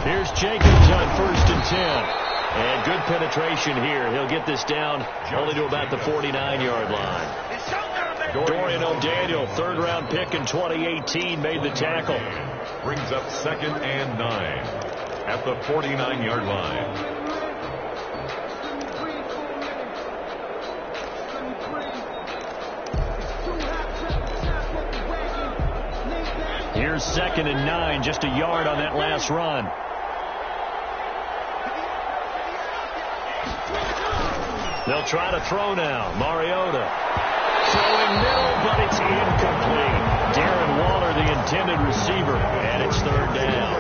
Here's Jacobs on 1st and 10. And good penetration here. He'll get this down only to about the 49-yard line. Dorian O'Daniel, third-round pick in 2018, made the tackle.
Brings up 2nd and 9 at the 49-yard line.
Here's 2nd and 9, just a yard on that last run. They'll try to throw now. Mariota throwing middle, but it's incomplete. Darren Waller, the intended receiver, and it's 3rd down.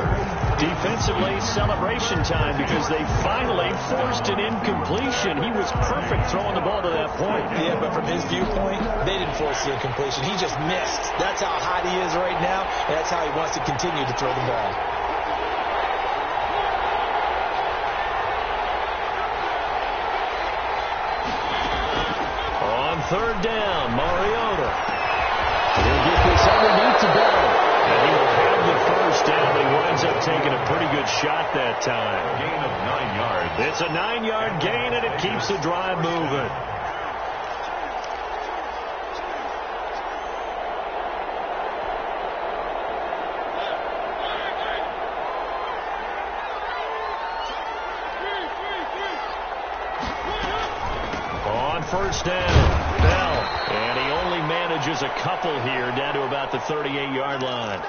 Defensively, celebration time because they finally forced an incompletion. He was perfect throwing the ball to that point.
Yeah, but from his viewpoint, they didn't force the incompletion. He just missed. That's how hot he is right now, and that's how he wants to continue to throw the ball.
On 3rd down, Mariota. He'll get this underneath to Bell. And he will have the first down. He winds up taking a pretty good shot that time.
Gain of 9 yards.
It's a 9-yard gain, and it keeps the drive moving. On 1st down, Bell. And he only manages a couple here down to about the 38-yard line.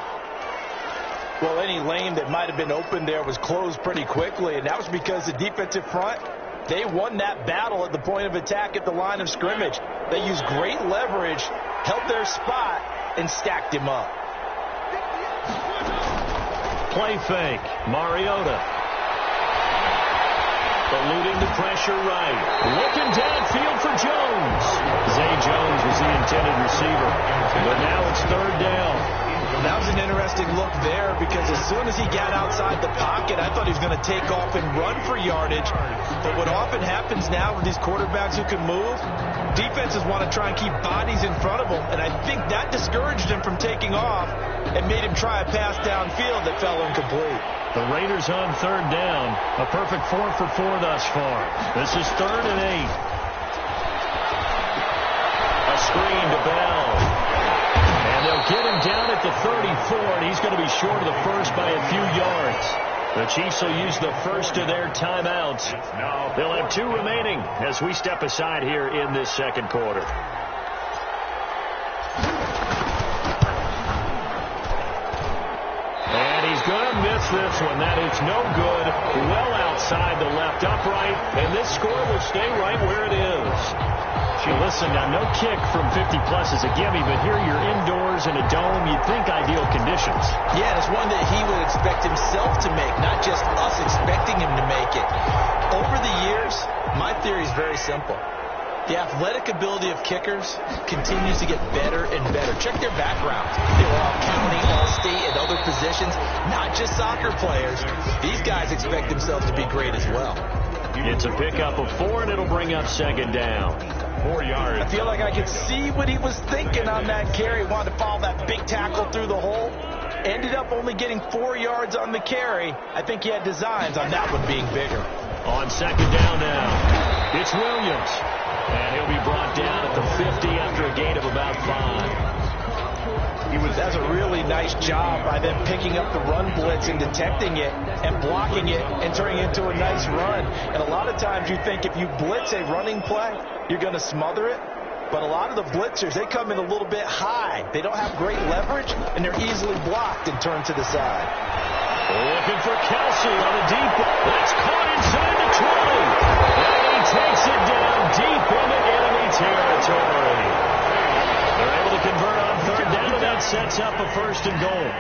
Well, any lane that might have been open there was closed pretty quickly, and that was because the defensive front, they won that battle at the point of attack at the line of scrimmage. They used great leverage, held their spot, and stacked him up.
Play fake. Mariota. Eluding the pressure right. Looking downfield for Jones. Zay Jones was the intended receiver. But now it's 3rd down.
That was an interesting look there because as soon as he got outside the pocket, I thought he was going to take off and run for yardage. But what often happens now with these quarterbacks who can move, defenses want to try and keep bodies in front of them. And I think that discouraged him from taking off and made him try a pass downfield that fell incomplete.
The Raiders on 3rd down. A perfect 4 for 4 thus far. This is 3rd and 8. A screen to Bell. And they'll get him down at the 34, and he's going to be short of the first by a few yards. The Chiefs will use the first of their timeouts. They'll have 2 remaining as we step aside here in this 2nd quarter. Going to miss this one. That is no good. Well outside the left upright, and this score will stay right where it is. Listen, now no kick from 50-plus is a gimme, but here you're indoors in a dome. You'd think ideal conditions.
Yeah, and it's one that he would expect himself to make, not just us expecting him to make it. Over the years, my theory is very simple. The athletic ability of kickers continues to get better and better. Check their backgrounds. They were all county, all state, and other positions, not just soccer players. These guys expect themselves to be great as well.
It's a pickup of 4, and it'll bring up 2nd down.
4 yards.
I feel like I could see what he was thinking on that carry. Wanted to follow that big tackle through the hole. Ended up only getting 4 yards on the carry. I think he had designs on that one being bigger.
On 2nd down now, it's Williams. And he'll be brought down at the 50 after a gain of about 5.
That's a really nice job by them picking up the run blitz and detecting it and blocking it and turning it into a nice run. And a lot of times you think if you blitz a running play, you're going to smother it. But a lot of the blitzers, they come in a little bit high. They don't have great leverage, and they're easily blocked and turned to the side.
Looking for Kelsey on a deep ball. That's caught inside the 20. And he takes it down deep into enemy territory. They're able to convert on 3rd down, and that sets up a 1st and goal.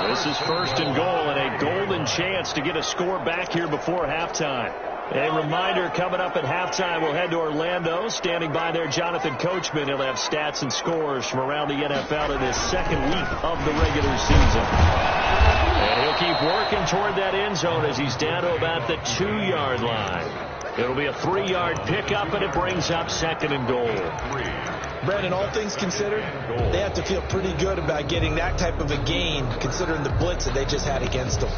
This is 1st and goal, and a golden chance to get a score back here before halftime. A reminder, coming up at halftime, we'll head to Orlando. Standing by there, Jonathan Coachman. He'll have stats and scores from around the NFL in his second week of the regular season. And he'll keep working toward that end zone as he's down to about the 2-yard line. It'll be a 3-yard pickup, and it brings up 2nd and goal.
Brandon, all things considered, they have to feel pretty good about getting that type of a gain, considering the blitz that they just had against them.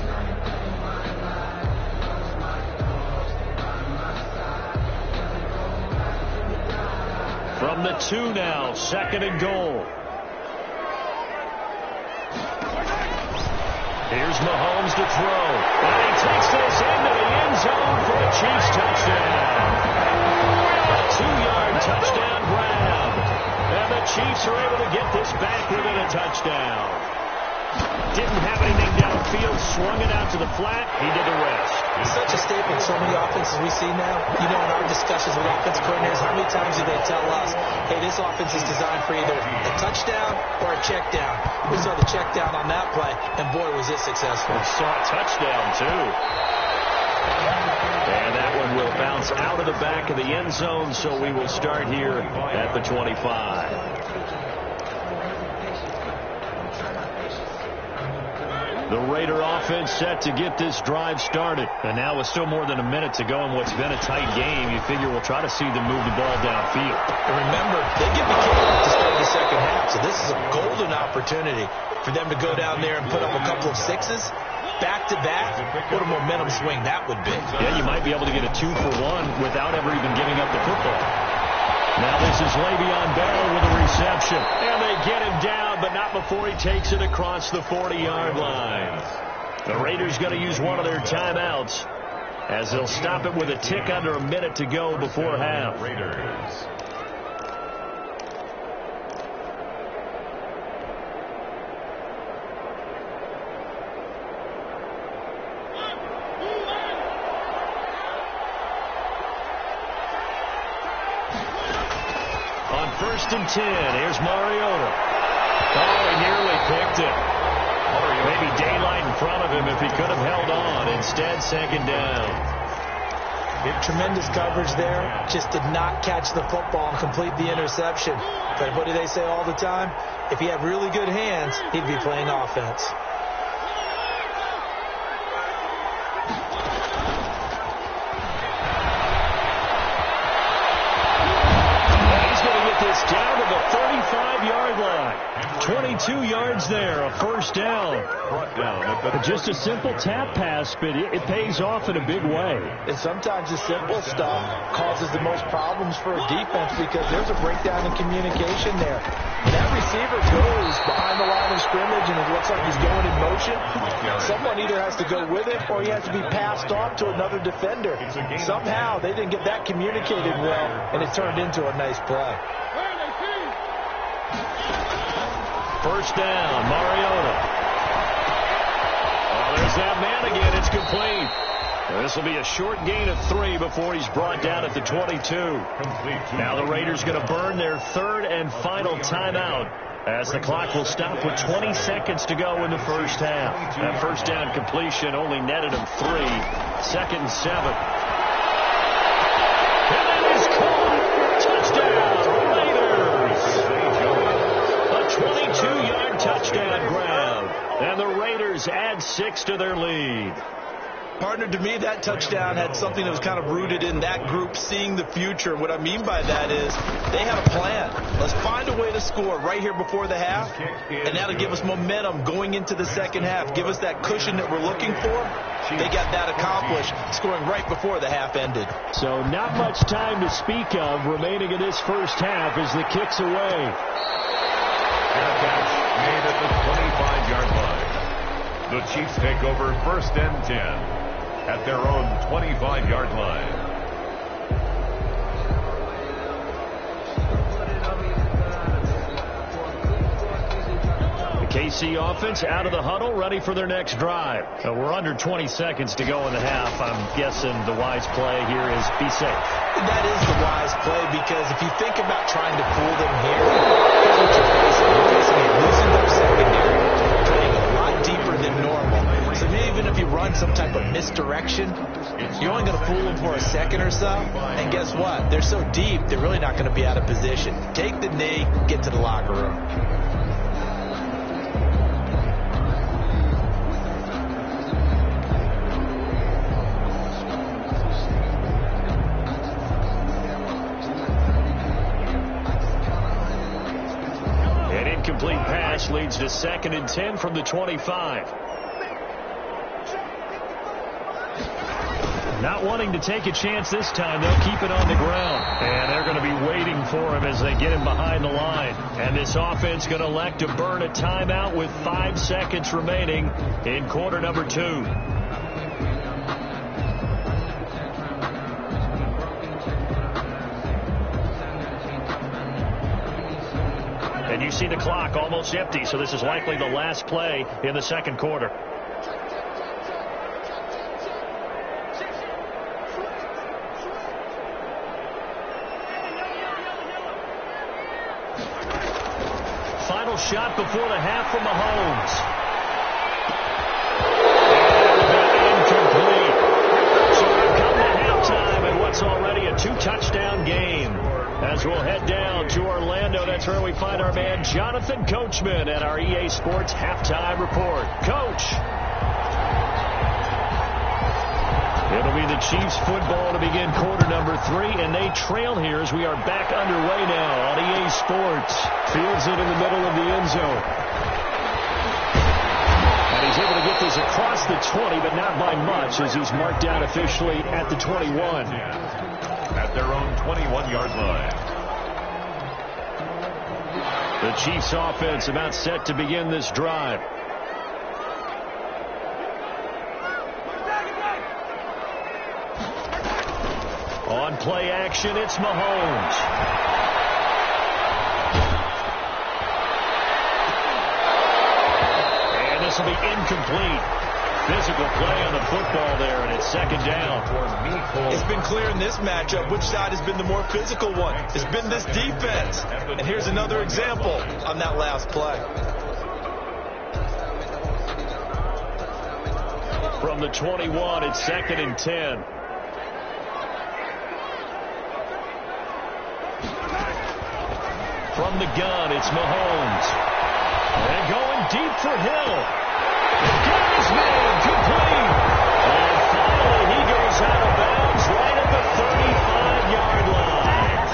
From the 2 now, 2nd and goal. Here's Mahomes to throw. And he takes this into the end zone for a Chiefs touchdown. A 2-yard touchdown grab. And the Chiefs are able to get this back within a touchdown. Didn't have anything downfield, swung it out to the flat. He did the rest.
It's such a staple in so many offenses we see now. You know, in our discussions with offensive coordinators, how many times do they tell us, hey, this offense is designed for either a touchdown or a check down. We saw the check down on that play, and boy, was it successful.
We saw a touchdown, too. And that one will bounce out of the back of the end zone, so we will start here at the 25. The Raider offense set to get this drive started. And now with still more than a minute to go in what's been a tight game, you figure we'll try to see them move the ball downfield.
And remember, they give the kickoff to start the second half, so this is a golden opportunity for them to go down there and put up a couple of sixes. Back-to-back, what a momentum swing that would be.
Yeah, you might be able to get a 2-for-1 without ever even giving up the football. Now this is Le'Veon Bell with a reception. And they get him down, but not before he takes it across the 40-yard line. The Raiders going to use one of their timeouts as they'll stop it with a tick under a minute to go before half.
Raiders.
On 1st and 10, here's Mariota. Oh, he nearly picked it. Maybe daylight in front of him if he could have held on. Instead, 2nd down.
Tremendous coverage there. Just did not catch the football and complete the interception. But what do they say all the time? If he had really good hands, he'd be playing offense.
Down to the 35-yard line. 22 yards there, a 1st down. Just a simple tap pass, but it pays off in a big way.
And sometimes the simple stuff causes the most problems for a defense because there's a breakdown in communication there. When that receiver goes behind the line of scrimmage and it looks like he's going in motion, someone either has to go with it or he has to be passed off to another defender. Somehow they didn't get that communicated well, and it turned into a nice play.
1st down, Mariota. Oh, there's that man again. It's complete. This will be a short gain of 3 before he's brought down at the 22. Now the Raiders going to burn their 3rd and final timeout as the clock will stop with 20 seconds to go in the first half. That 1st down completion only netted him 3. 2nd and 7. And that is caught. Touchdown, Raiders. A 22-yard touchdown grab. And the Raiders add 6 to their lead.
Partner, to me, that touchdown had something that was kind of rooted in that group seeing the future. What I mean by that is they had a plan. Let's find a way to score right here before the half, and that'll give us momentum going into the second half, give us that cushion that we're looking for. They got that accomplished, scoring right before the half ended.
So not much time to speak of remaining in this first half as the kick's away.
Fair catch made at the 25-yard line. The Chiefs take over 1st and 10. At their own 25-yard line.
The KC offense out of the huddle, ready for their next drive. We're under 20 seconds to go in the half. I'm guessing the wise play here is be safe.
That is the wise play because if you think about trying to fool them here, here's what you're facing. You're facing a loosened up secondary, playing a lot deeper than normal. So even if you run calling some type of misdirection, you're only going to fool them for a second or so. And guess what? They're so deep, they're really not going to be out of position. Take the knee, get to the locker room.
An incomplete pass leads to 2nd and 10 from the 25. Not wanting to take a chance this time, they'll keep it on the ground. And they're going to be waiting for him as they get him behind the line. And this offense going to elect to burn a timeout with 5 seconds remaining in quarter number 2. And you see the clock almost empty, so this is likely the last play in the second quarter. Final shot before the half from Mahomes. Incomplete. So we come to halftime and what's already a 2-touchdown game. As we'll head down to Orlando, that's where we find our man Jonathan Coachman at our EA Sports Halftime Report. Coach. It'll be the Chiefs football to begin quarter number 3, and they trail here as we are back underway now on EA Sports. Fields it in the middle of the end zone. And he's able to get this across the 20, but not by much as he's marked down officially at the 21.
At their own 21-yard line.
The Chiefs offense about set to begin this drive. On play action, it's Mahomes. And this will be incomplete. Physical play on the football there, and it's 2nd down.
It's been clear in this matchup which side has been the more physical one. It's been this defense. And here's another example on that last play.
From the 21, it's 2nd and 10. From the gun, it's Mahomes. And going deep for Hill. Got his man complete. And finally he goes out of bounds right at the 35-yard line.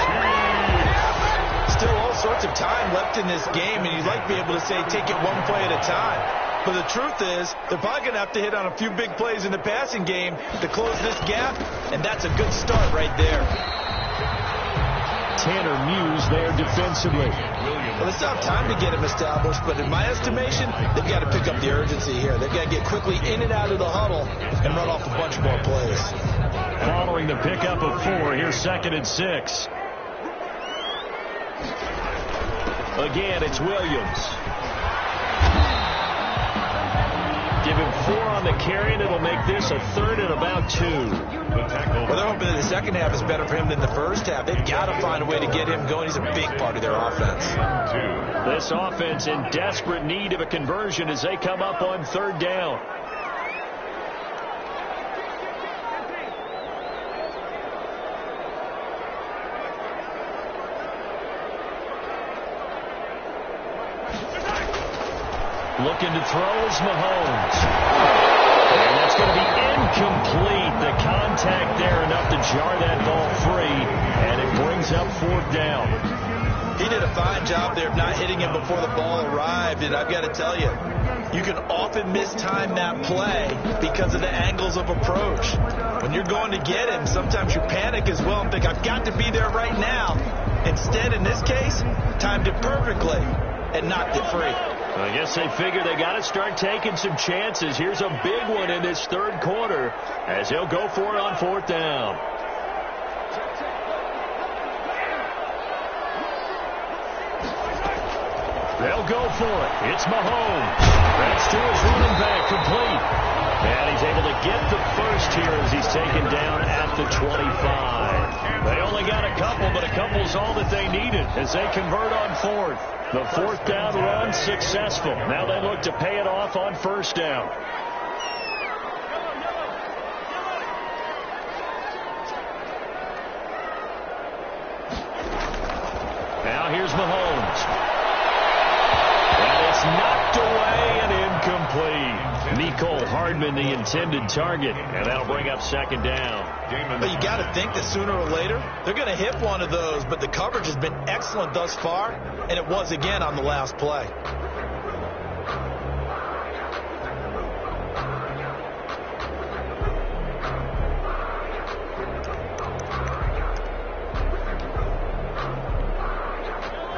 Still all sorts of time left in this game, and you'd like to be able to say take it one play at a time. But the truth is, they're probably going to have to hit on a few big plays in the passing game to close this gap, and that's a good start right there.
Tanner Muse there defensively.
Well, they still have time to get him established, but in my estimation, they've got to pick up the urgency here. They've got to get quickly in and out of the huddle and run off a bunch more plays.
Following the pickup of 4, here's 2nd and 6. Again, it's Williams. Give him 4 on the carry, and it'll make this a 3rd and about 2.
Well, they're hoping that the second half is better for him than the first half. They've got to find a way to get him going. He's a big part of their offense.
This offense in desperate need of a conversion as they come up on 3rd down. Looking to throw is Mahomes. And that's going to be incomplete. The contact there enough to jar that ball free. And it brings up 4th down.
He did a fine job there of not hitting him before the ball arrived. And I've got to tell you, you can often mistime that play because of the angles of approach. When you're going to get him, sometimes you panic as well and think, I've got to be there right now. Instead, in this case, timed it perfectly and knocked it free.
I guess they figure they got to start taking some chances. Here's a big one in this 3rd quarter as they'll go for it on 4th down. They'll go for it. It's Mahomes. That's to his running back, complete. And he's able to get the first here as he's taken down at the 25. They only got a couple, but a couple's all that they needed as they convert on 4th. The 4th down run successful. Now they look to pay it off on 1st down. Now here's Mahomes. And it's knocked away and incomplete. Mecole Hardman, the intended target. And that'll bring up second down.
But you got to think that sooner or later, they're going to hit one of those. But the coverage has been excellent thus far. And it was again on the last play.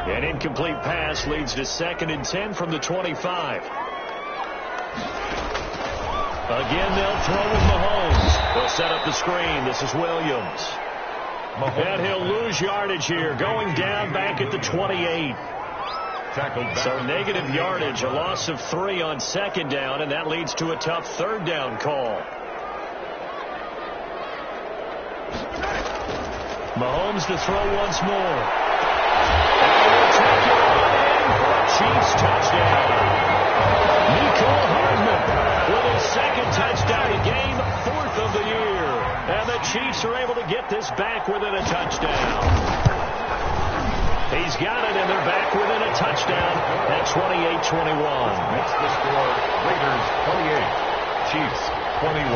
An incomplete pass leads to 2nd and 10 from the 25. Again, they'll throw with Mahomes. They'll set up the screen. This is Williams. And he'll lose yardage here, going down back at the 28. So negative yardage, a loss of 3 on 2nd down, and that leads to a tough 3rd down call. Mahomes to throw once more. Chiefs touchdown. Mecole Hardman with his 2nd touchdown of the game, 4th of the year. And the Chiefs are able to get this back within a touchdown. He's got it, and they're back within a touchdown at 28-21.
That's the score. Raiders 28, Chiefs 21.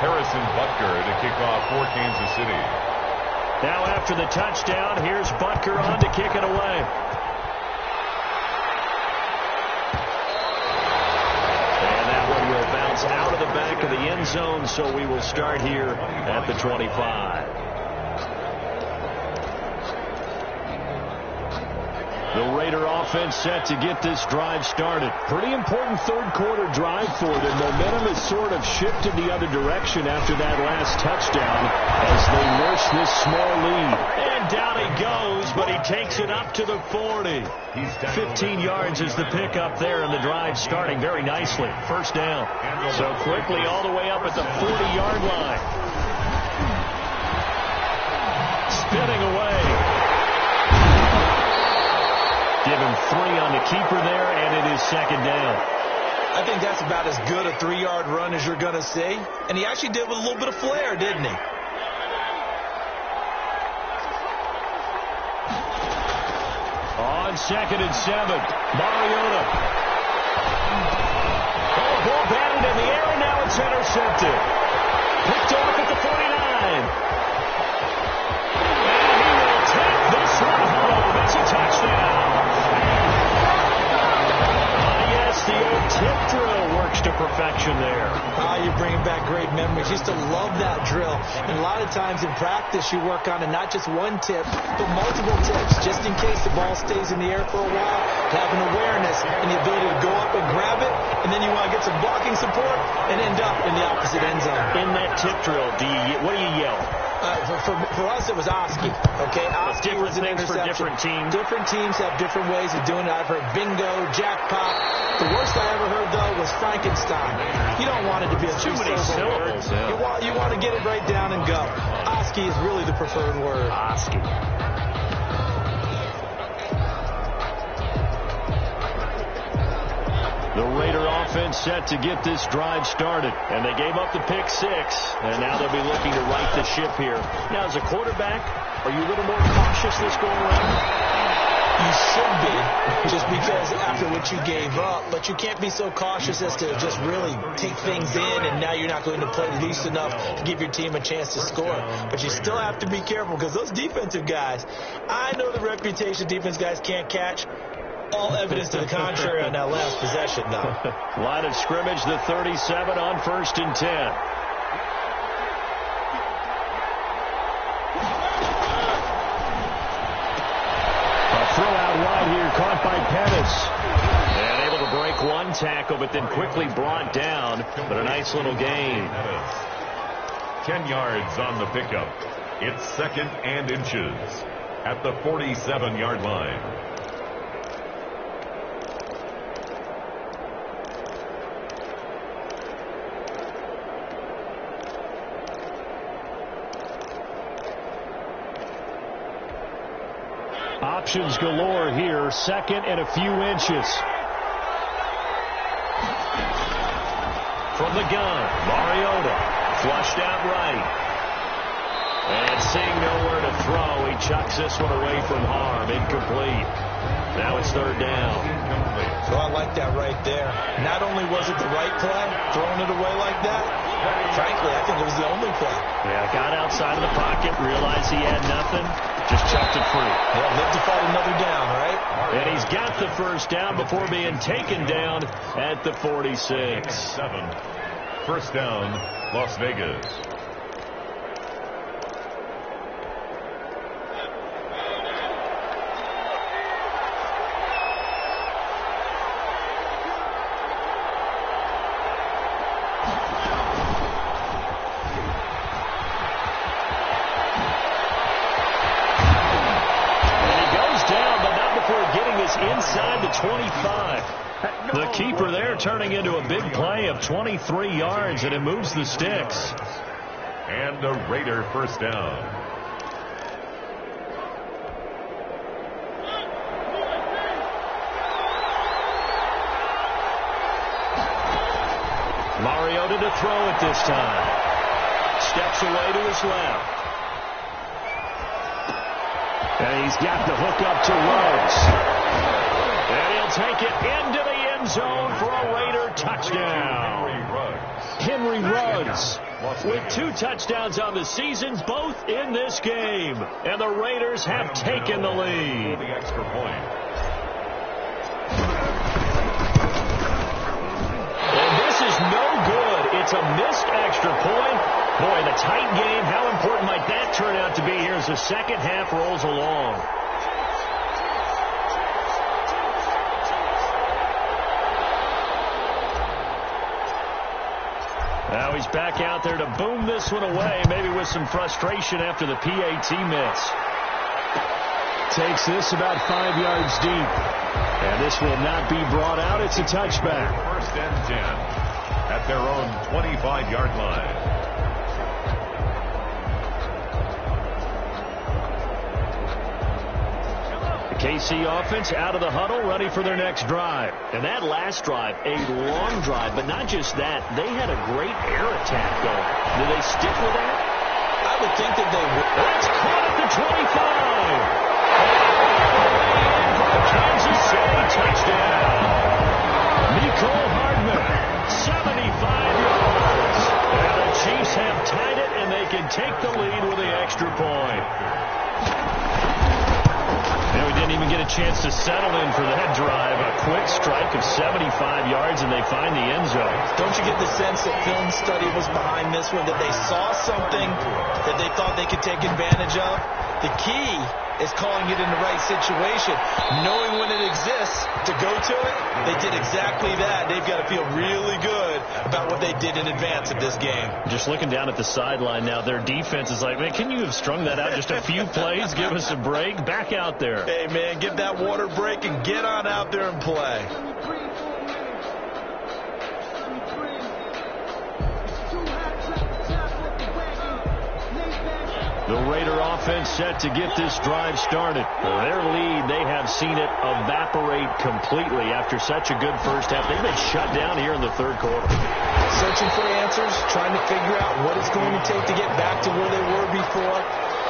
Harrison Butker to kick off for Kansas City.
Now after the touchdown, here's Butker on to kick it away. And that one will bounce out of the back of the end zone, so we will start here at the 25. The Raider offense set to get this drive started. Pretty important 3rd quarter drive for them. Momentum has sort of shifted the other direction after that last touchdown as they nurse this small lead. And down he goes, but he takes it up to the 40. 15 yards is the pickup there, and the drive starting very nicely. 1st down. So quickly all the way up at the 40-yard line. Spinning away. Give him 3 on the keeper there, and it is 2nd down.
I think that's about as good a 3-yard run as you're going to see. And he actually did with a little bit of flair, didn't he?
On 2nd and 7, Mariota. Ball batted in the air, and now it's intercepted. Picked off at the 49. And he will take this one home. It's a touchdown. The old tip drill works to perfection there.
You're bringing back great memories. Used to love that drill. And a lot of times in practice, you work on it, not just one tip, but multiple tips, just in case the ball stays in the air for a while. Having awareness and the ability to go up and grab it, and then you want to get some blocking support and end up in the opposite end zone.
In that tip drill, what do you yell?
For us, it was Oski. Okay, Oski was an interception.
For different teams.
Different teams have different ways of doing it. I've heard bingo, jackpot. The worst I ever heard, though, was Frankenstein. You don't want it to be a
too many syllables.
Yeah. You want to get it right down and go. Oski is really the preferred word.
Oski. The Raider offense set to get this drive started, and they gave up the pick 6, and now they'll be looking to right the ship here. Now, as a quarterback, are you a little more cautious this going around?
You should be, just because after what you gave up, but you can't be so cautious as to just really take things in, and now you're not going to play loose enough to give your team a chance to score. But you still have to be careful, because those defensive guys, I know the reputation defense guys can't catch. All evidence to the contrary on that last possession, though.
Line of scrimmage, the 37 on 1st and 10. A throw out wide here, caught by Pettis. And able to break one tackle, but then quickly brought down. But a nice little gain.
10 yards on the pickup. It's 2nd and inches at the 47-yard line.
Options galore here. 2nd and a few inches. From the gun, Mariota flushed out right. And seeing nowhere to throw, he chucks this one away from harm. Incomplete. Now it's third down.
So I like that right there. Not only was it the right play, throwing it away like that, frankly, I think it was the only play.
Yeah, got outside of the pocket, realized he had nothing, just chucked it free.
Yeah, live to fight another down, right?
And he's got the first down before being taken down at the 46.
7. First down, Las Vegas.
Inside the 25. The keeper there turning into a big play of 23 yards, and it moves the sticks.
And a Raider first down.
Mariota to throw it this time. Steps away to his left. And he's got the hook up to Rhodes. And he'll take it into the end zone for a Raider touchdown. Henry Ruggs with 2 touchdowns on the season, both in this game. And the Raiders have taken the lead.
The extra point.
And this is no good. It's a missed extra point. Boy, the tight game, how important might that turn out to be here as the second half rolls along? Now he's back out there to boom this one away, maybe with some frustration after the PAT miss. Takes this about 5 yards deep. And this will not be brought out. It's a touchback.
First and 10 at their own 25-yard line.
KC offense out of the huddle, ready for their next drive. And that last drive, a long drive, but not just that. They had a great air attack going. Do they stick with that?
I would think that they would.
That's caught at the 25. And for a Kansas City touchdown. Nicole Hardman, 75 yards. And the Chiefs have tied it, and they can take the lead with the extra point. And we didn't even get a chance to settle in for that drive. A quick strike of 75 yards, and they find the end zone.
Don't you get the sense that film study was behind this one, that they saw something that they thought they could take advantage of? The key is calling it in the right situation. Knowing when it exists to go to it, they did exactly that. They've got to feel really good about what they did in advance of this game.
Just looking down at the sideline now, their defense is like, man, can you have strung that out just a few plays? Give us a break. Back out there.
Hey, man, give that water break and get on out there and play.
The Raider offense set to get this drive started. Their lead, they have seen it evaporate completely after such a good first half. They've been shut down here in the third quarter.
Searching for answers, trying to figure out what it's going to take to get back to where they were before.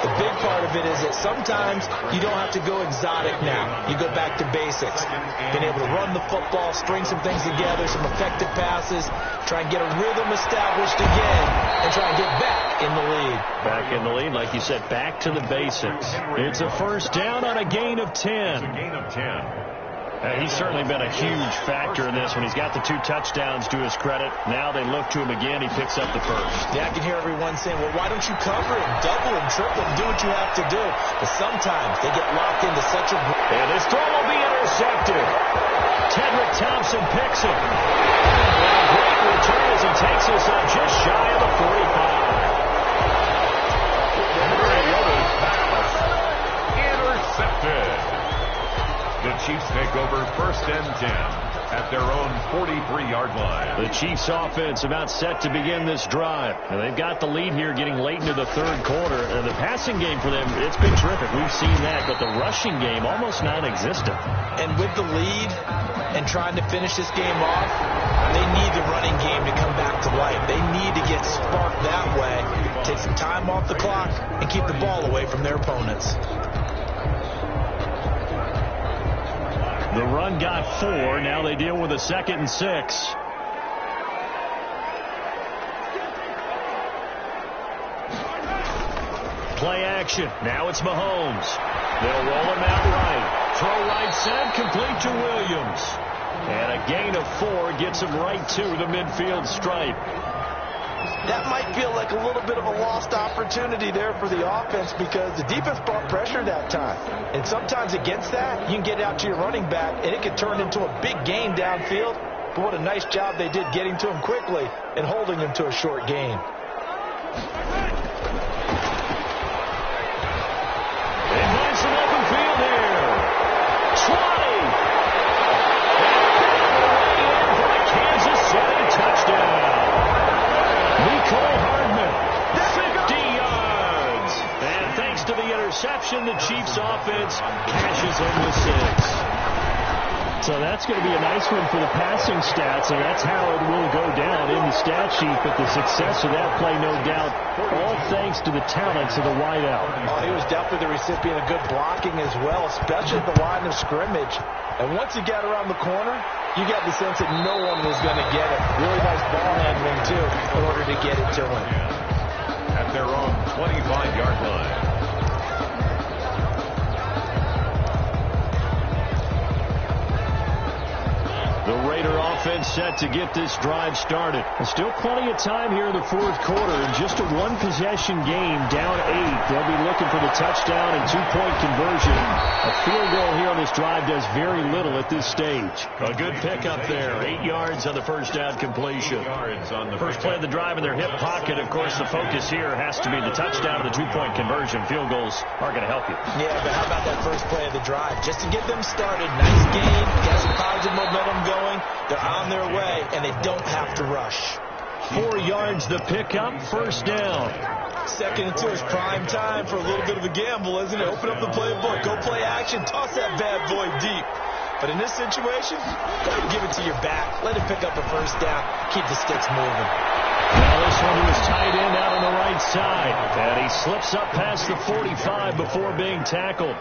The big part of it is that sometimes you don't have to go exotic now. You go back to basics. Being able to run the football, string some things together, some effective passes, try and get a rhythm established again, and try and get back in the lead.
Back in the lead, like you said, back to the basics. It's a first down on a gain of 10.
It's a gain of 10.
He's certainly been a huge factor in this one. He's got the 2 touchdowns to his credit. Now they look to him again. He picks up the first.
Yeah, I can hear everyone saying, well, why don't you cover him, double him, triple him, do what you have to do. But sometimes they get locked into such a...
And his throw will be intercepted. Tedrick Thompson picks him. And a great return as he takes us up just shy of the 45.
Intercepted. The Chiefs take over first and 10 at their own 43-yard line.
The Chiefs offense about set to begin this drive. And they've got the lead here getting late into the third quarter. And the passing game for them, it's been terrific. We've seen that. But the rushing game, almost non-existent.
And with the lead and trying to finish this game off, They need the running game to come back to life. They need to get sparked that way, take some time off the clock, and keep the ball away from their opponents.
The run got 4. Now they deal with a 2nd and 6. Play action. Now it's Mahomes. They'll roll him out right. Throw right side, complete to Williams. And a gain of 4 gets him right to the midfield stripe.
That might feel like a little bit of a lost opportunity there for the offense because the defense brought pressure that time. And sometimes against that, you can get out to your running back, and it can turn into a big gain downfield. But what a nice job they did getting to him quickly and holding him to a short gain.
They find some open field here. 20. And for a Kansas City touchdown. Nicole Hardman, 50 yards. And thanks to the interception, the Chiefs offense cashes in with 6. So that's going to be a nice one for the passing stats, and that's how it will go down in the stat sheet. But the success of that play, no doubt, all thanks to the talents of the wideout.
Oh, he was definitely the recipient of good blocking as well, especially at the line of scrimmage. And once he got around the corner, you got the sense that no one was going to get it. Really nice ball handling, too, in order to get it to him.
At their own 25-yard line.
The Raider offense set to get this drive started. And still plenty of time here in the 4th quarter. Just a one-possession game, down 8. They'll be looking for the touchdown and 2-point conversion. A field goal here on this drive does very little at this stage. A good pickup there. 8 yards on the first down completion. First play of the drive in their hip pocket. Of course, the focus here has to be the touchdown and the 2-point conversion. Field goals aren't going to help you.
Yeah, but how about that first play of the drive? Just to get them started. Nice game. Got some positive momentum going. They're on their way, and they don't have to rush.
4 yards the pickup, first down.
2nd and 2 is prime time for a little bit of a gamble, isn't it? Open up the playbook, go play action, toss that bad boy deep. But in this situation, go ahead and give it to your back. Let him pick up a first down. Keep the sticks moving.
Now this one was tight end out on the right side. And he slips up past the 45 before being tackled.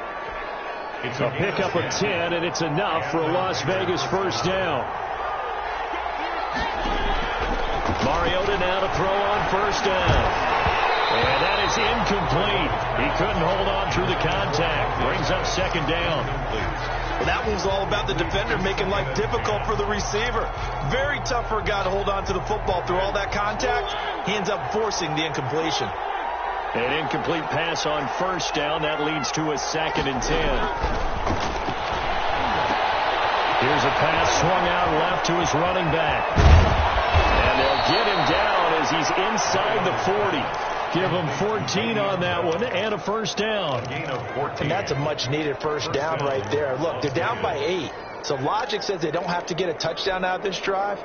It's a pickup of 10, and it's enough for a Las Vegas first down. Mariota now to throw on first down. And that is incomplete. He couldn't hold on through the contact. Brings up 2nd down.
Well, that one's all about the defender making life difficult for the receiver. Very tough for a guy to hold on to the football through all that contact. He ends up forcing the incompletion.
An incomplete pass on first down. That leads to a 2nd and 10. Here's a pass swung out left to his running back. And they'll get him down as he's inside the 40. Give him 14 on that one and a first down.
And that's a much-needed first down right there. Look, they're down by 8. So logic says they don't have to get a touchdown out of this drive.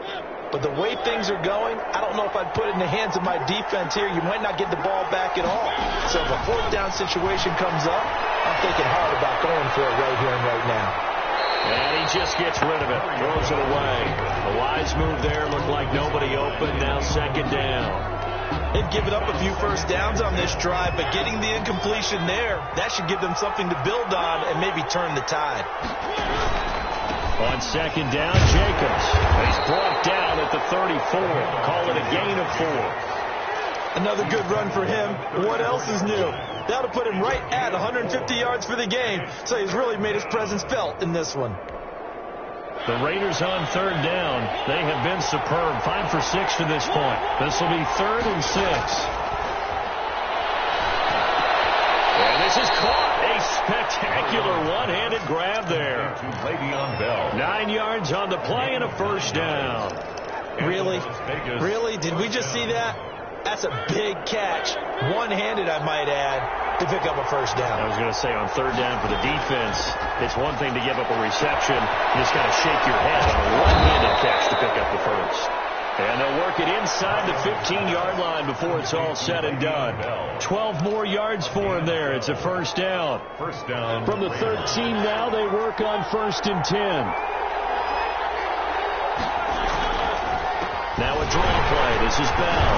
But the way things are going, I don't know if I'd put it in the hands of my defense here. You might not get the ball back at all. So if a 4th down situation comes up, I'm thinking hard about going for it right here and right now.
And he just gets rid of it. Throws it away. A wise move there. Looked like nobody open. Now 2nd down.
They've given up a few first downs on this drive, but getting the incompletion there, that should give them something to build on and maybe turn the tide.
On 2nd down, Jacobs. He's brought down at the 34. Call it a gain of 4.
Another good run for him. What else is new? That'll put him right at 150 yards for the game, so he's really made his presence felt in this one.
The Raiders on 3rd down. They have been superb. 5 for 6 to this point. This will be 3rd and 6. And this is caught. A spectacular one-handed grab there.
To Le'Veon Bell.
9 yards on the play and a first down.
Really? Really? Did we just see that? That's a big catch. One-handed, I might add, to pick up a first down.
I was going to say on 3rd down for the defense, it's one thing to give up a reception. You just got to shake your head on a one-handed catch to pick up the first. And they'll work it inside the 15-yard line before it's all said and done. 12 more yards for him there. It's a first down.
First down.
From the 13 now, they work on 1st and 10. Now a draw play. This is Bell.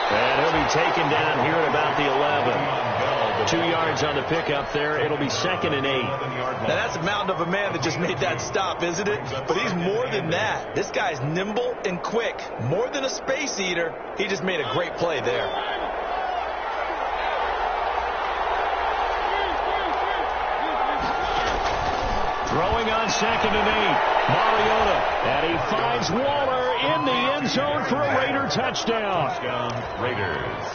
And he'll be taken down here at about the 11. 2 yards on the pickup there. It'll be 2nd and 8.
Now that's a mountain of a man that just made that stop, isn't it? But he's more than that. This guy's nimble and quick. More than a space eater. He just made a great play there.
Throwing on 2nd and 8. Mariota. And he finds Waller in the end zone for a Raider touchdown.
Raiders.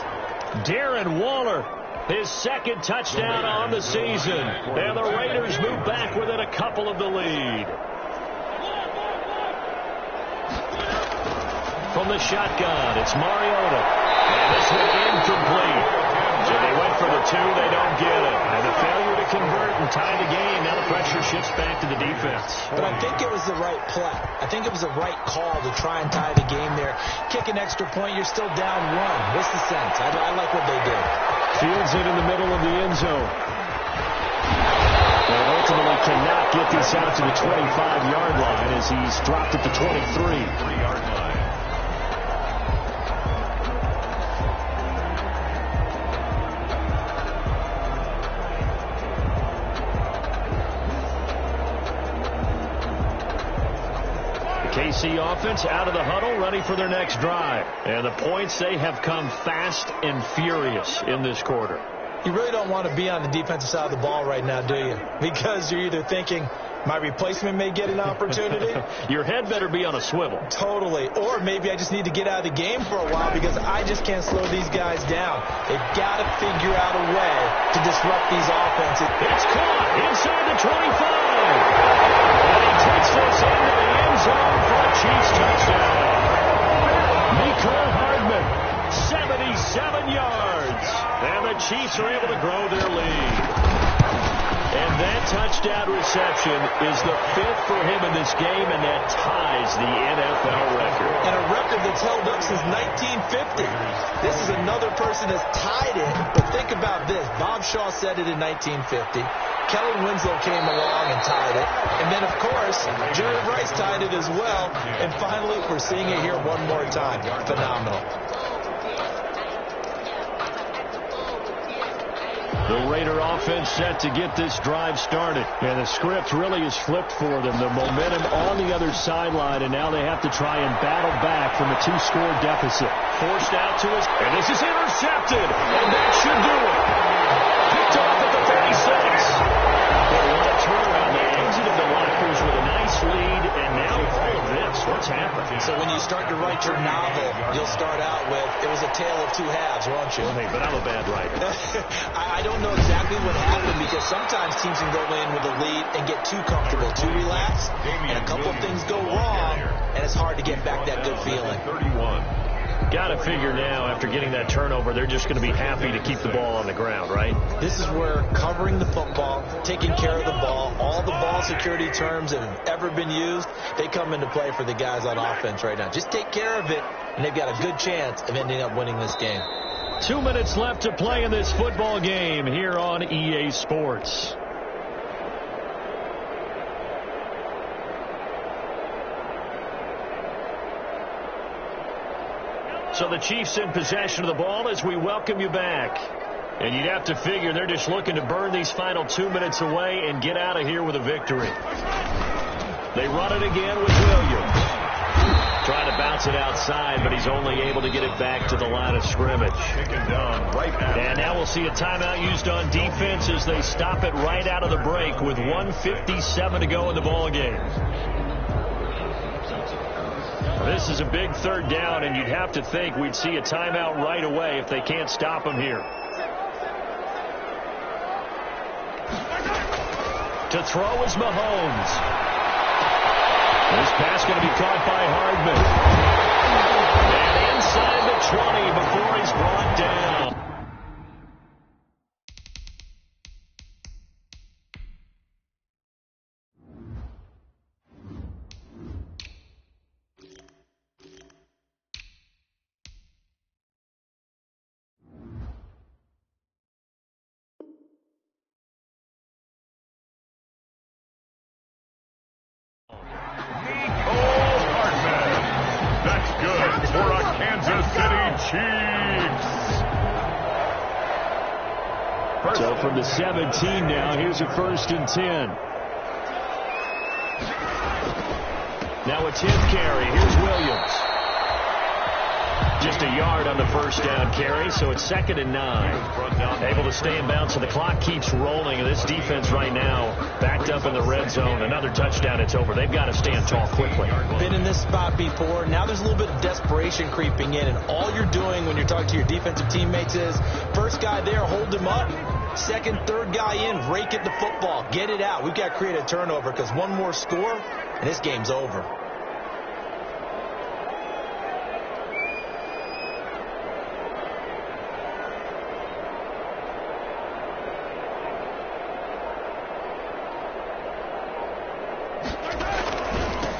Darren Waller, his 2nd touchdown on the season. And the Raiders move back within a couple of the lead. From the shotgun, it's Mariota. And this one incomplete. So they went for the 2, they don't get it. And the failure to convert and tie the game. Now the pressure shifts back to the defense.
But I think it was the right play. I think it was the right call to try and tie the game there. Kick an extra point, you're still down 1. What's the sense? I like what they did.
Fields it in the middle of the end zone. And ultimately cannot get this out to the 25-yard line as he's dropped at the 23.
3-yard line.
KC offense out of the huddle, ready for their next drive. And the points, they have come fast and furious in this quarter.
You really don't want to be on the defensive side of the ball right now, do you? Because you're either thinking, my replacement may get an opportunity.
Your head better be on a swivel.
Totally. Or maybe I just need to get out of the game for a while because I just can't slow these guys down. They've got to figure out a way to disrupt these offenses.
It's caught inside the 25. And he takes this into the end zone for a Chiefs touchdown. Mecole Hardman, 77 yards. And the Chiefs are able to grow their lead. And that touchdown reception is the 5th for him in this game, and that ties the NFL record.
And a record that's held up since 1950. This is another person that's tied it. But think about this. Bob Shaw said it in 1950. Kellen Winslow came along and tied it. And then, of course, Jerry Rice tied it as well. And finally, we're seeing it here one more time. Phenomenal.
The Raider offense set to get this drive started. And the script really is flipped for them. The momentum on the other sideline, and now they have to try and battle back from a 2-score deficit. Forced out to us, and this is intercepted. And that should do it. Picked off at the 36. Well, what a turnaround. They exited the lockers with a nice lead, and now all of this. What's happened?
So when you start to write your novel, you'll start out with, it was a tale of 2 halves, won't you?
Hey, but I'm a bad writer.
I don't know exactly what happened because sometimes teams can go in with a lead and get too comfortable, too relaxed, and a couple of things go wrong, and it's hard to get back that good feeling.
31.
Got to figure now, after getting that turnover, they're just going to be happy to keep the ball on the ground, right?
This is where covering the football, taking care of the ball, all the ball security terms that have ever been used, they come into play for the guys on offense right now. Just take care of it, and they've got a good chance of ending up winning this game.
2 minutes left to play in this football game here on EA Sports. So the Chiefs in possession of the ball as we welcome you back. And you'd have to figure they're just looking to burn these final 2 minutes away and get out of here with a victory. They run it again with Williams. Trying to bounce it outside, but he's only able to get it back to the line of scrimmage. And now we'll see a timeout used on defense as they stop it right out of the break with 1:57 to go in the ball game. This is a big 3rd down, and you'd have to think we'd see a timeout right away if they can't stop him here. To throw is Mahomes. This pass going to be caught by Hardman. And inside the 20 before he's brought down.
Kansas City Chiefs.
So from the 17 now, here's a 1st and 10. Now a 10th carry. Here's Williams. Just a yard on the 1st down carry, so it's 2nd and 9. Able to stay in bounds, so the clock keeps rolling, and this defense right now backed up in the red zone. Another touchdown, it's over. They've got to stand tall quickly.
Been in this spot before. Now there's a little bit of desperation creeping in, and all you're doing when you're talking to your defensive teammates is, first guy there, hold him up. Second, third guy in, rake at the football. Get it out. We've got to create a turnover because one more score, and this game's over.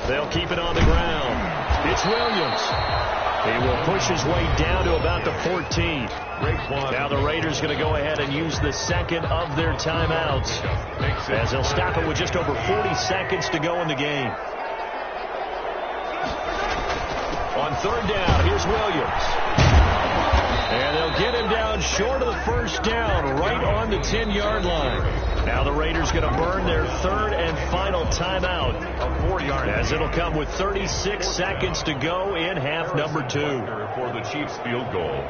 They'll keep it on the ground. It's Williams. He will push his way down to about the 14. Now the Raiders going to go ahead and use the second of their timeouts, as they'll stop it with just over 40 seconds to go in the game. On 3rd down, here's Williams. And they'll get him down short of the 1st down, right on the 10-yard line. Now the Raiders going to burn their 3rd and final timeout of 4 yards, as it'll come with 36 seconds to go in half number 2.
For the Chiefs field goal,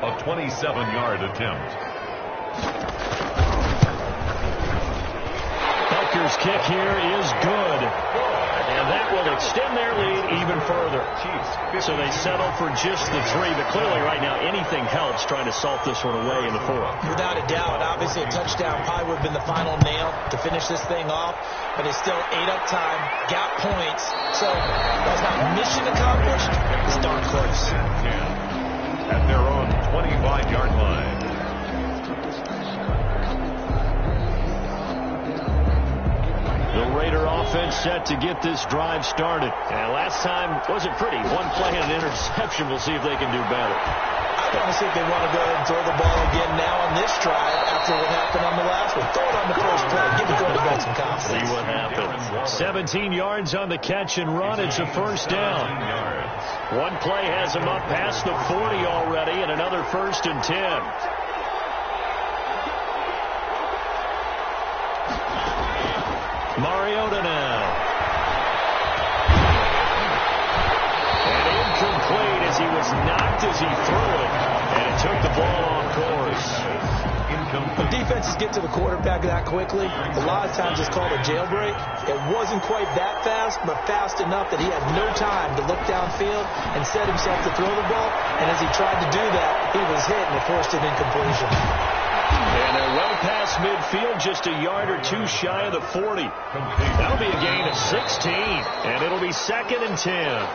a 27-yard attempt.
Bucker's kick here is good. And that will extend their lead even further. So they settle for just the 3, but clearly right now anything helps trying to salt this one away in the 4th.
Without a doubt, obviously a touchdown probably would have been the final nail to finish this thing off, but it's still ate up time, got points, so that's not mission accomplished, it's darn close.
At their own 25-yard line.
The Raider offense set to get this drive started. And last time wasn't pretty. One play and an interception. We'll see if they can do better.
I honestly think they want to go ahead and throw the ball again now on this drive after what happened on the last one. Throw it on the first play. Give the quarterback some confidence.
See what happens. 17 yards on the catch and run. It's a 1st down. One play has him up past the 40 already, and another 1st and 10. Mariota now. And incomplete as he was knocked as he threw it. And it took the ball off course.
When defenses get to the quarterback that quickly, a lot of times it's called a jailbreak. It wasn't quite that fast, but fast enough that he had no time to look downfield and set himself to throw the ball. And as he tried to do that, he was hit and it forced an incompletion.
And they're well past midfield, just a yard or 2 shy of the 40. That'll be a gain of 16, and it'll be 2nd and 10.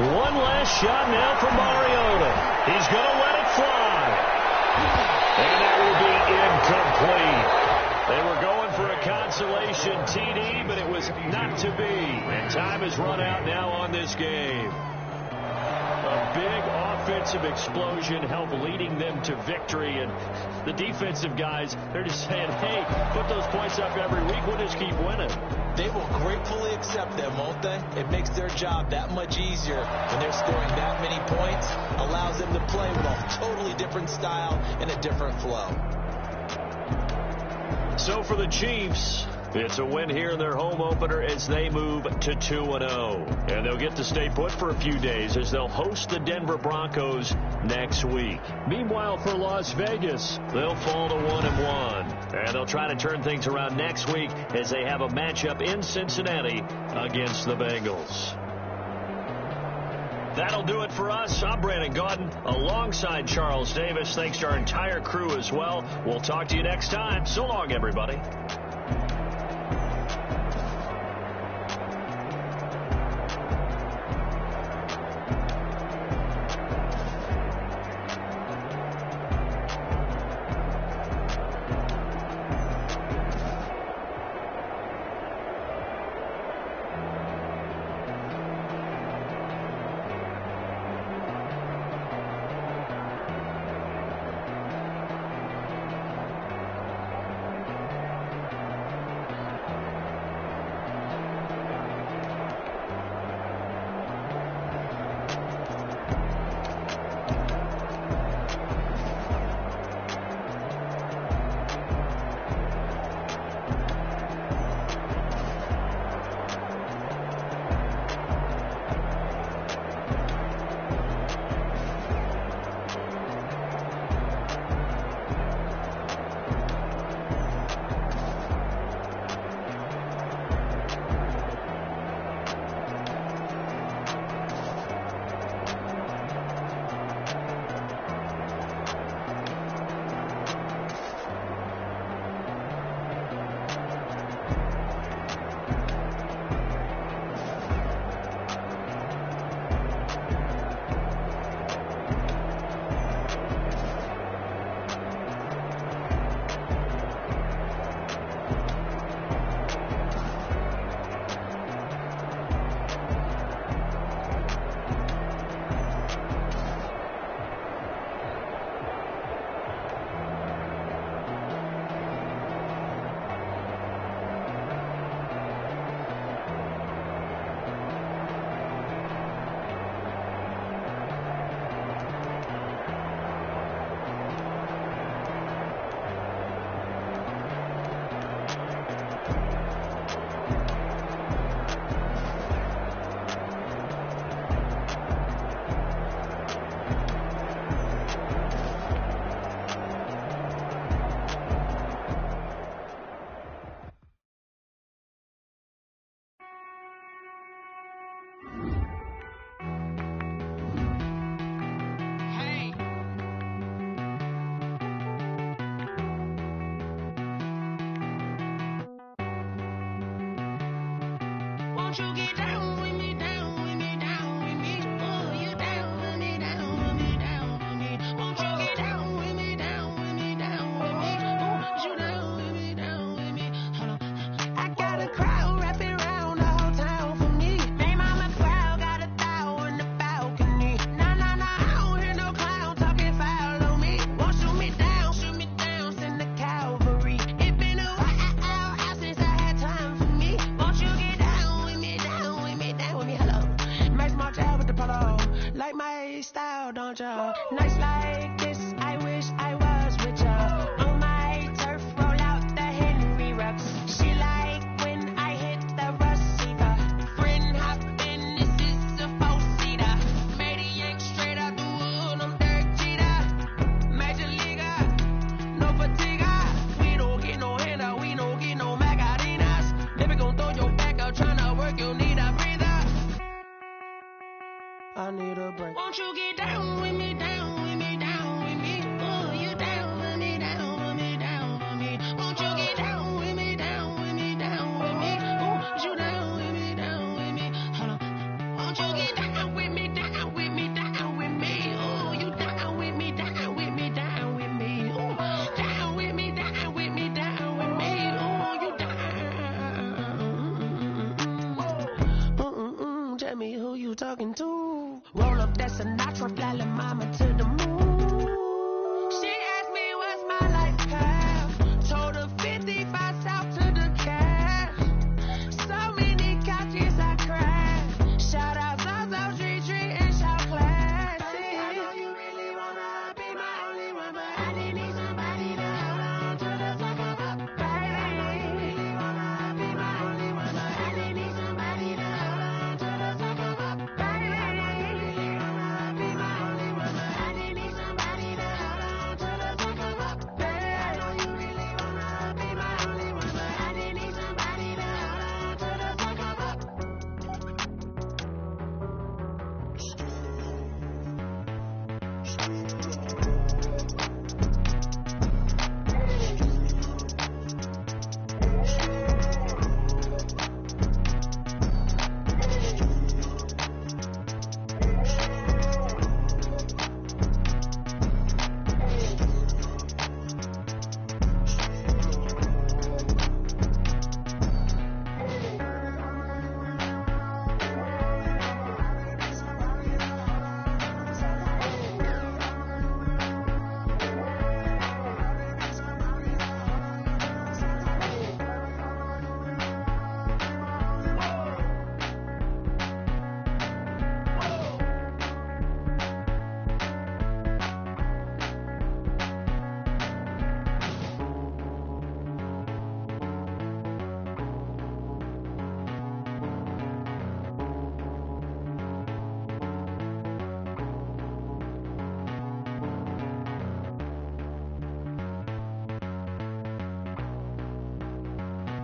One last shot now for Mariota. He's going to let it fly. And that will be incomplete. They were going for a consolation TD, but it was not to be. And time has run out now on this game. A big offensive explosion helped leading them to victory. And the defensive guys, they're just saying, hey, put those points up every week. We'll just keep winning.
They will gratefully accept them, won't they? It makes their job that much easier when they're scoring that many points. Allows them to play with a totally different style and a different flow.
So for the Chiefs, it's a win here in their home opener as they move to 2-0. And they'll get to stay put for a few days as they'll host the Denver Broncos next week. Meanwhile, for Las Vegas, they'll fall to 1-1. And they'll try to turn things around next week as they have a matchup in Cincinnati against the Bengals. That'll do it for us. I'm Brandon Gaudin alongside Charles Davis. Thanks to our entire crew as well. We'll talk to you next time. So long, everybody.
Won't you get down with me, down with me, down with me? Oh, you down with me, down with me, down with me. Won't you get down with me, down with me, down with me? Oh, you down with me, down with me? Hold on. I got a crowd wrapping around the whole town for me. They mama crowd got a thou on the balcony. Nah, nah, nah, I don't hear no clown talking foul on me. Won't shoot me down, send the cavalry. It been a while since I had time for me. Won't you get down with me, down with me, down with me? Hello. Max my job with the polo. Like my style, don't y'all? Nights like this, I wish I was with y'all. On my turf, roll out the Henry rocks. She like when I hit the receiver. Friend hop in, this is a four-seater. Made a yank straight out the wood, I'm Derek Jeter. Major leaguer, no fatigue. We don't get no handout, we don't get no Macarinas. Never gon' throw your back out, tryna work, you need a breather. I need a break. Won't you get down with me, down with me, down with me? Oh, you down with me, down with me, down with me? Won't you get down with me, down with me, down with me? Oh, you down with me, down with me? Hold on. Won't you get down with me, down with me, down with me? Oh, you down with me, down with me, down with me? Oh, down with me, down with me, down with me? Oh, you down. Tell me who you talking to. Roll up that Sinatra, fly la mama to the moon. She asked me what's my life path. Told her 55 south to the cash. So many couches I crashed. Shout out South Street and shout classic. I know you really wanna be my only one, but I didn't need somebody to hold on to the talk about. Baby, I know you really wanna be my only one, but I didn't need somebody to hold on to the talk about. Baby, I know you really wanna be my only one, but I didn't need somebody to hold on to the talk about. Baby, I know you really wanna be my only one, but I didn't need somebody to hold on to the talk about.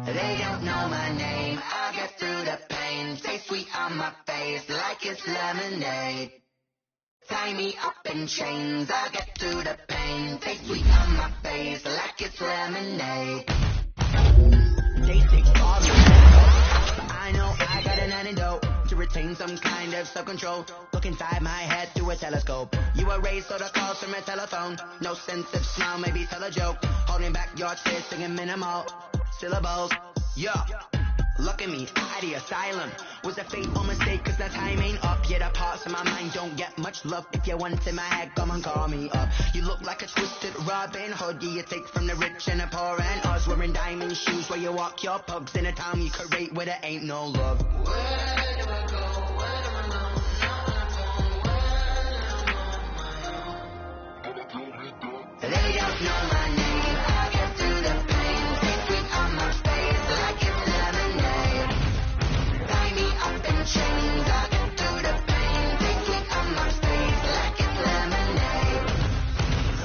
They don't know my name, I'll get through the pain. Stay sweet on my face like it's lemonade. Tie me up in chains, I'll get through the pain. Stay sweet on my face like it's lemonade. Tasting I know I got an antidote to retain some kind of self-control. Look inside my head through a telescope. You erase all the calls from a telephone. No sense of smile, maybe tell a joke. Holding back your tears, singing minimal syllables. Yeah, look at me, out the asylum. Was a fateful mistake, cause the time ain't up. Yet the parts of my mind don't get much love. If you want in my head, come and call me up. You look like a twisted Robin Hood. Yeah, you take from the rich and the poor and us. Wearing diamond shoes where you walk your pugs in a town you create where there ain't no love. Where do I go? Where do I know? They don't know my name. I get through the pain. Stay sweet on my face like it's lemonade. Tie me up in chains. I get through the pain. Stay sweet on my face like it's lemonade.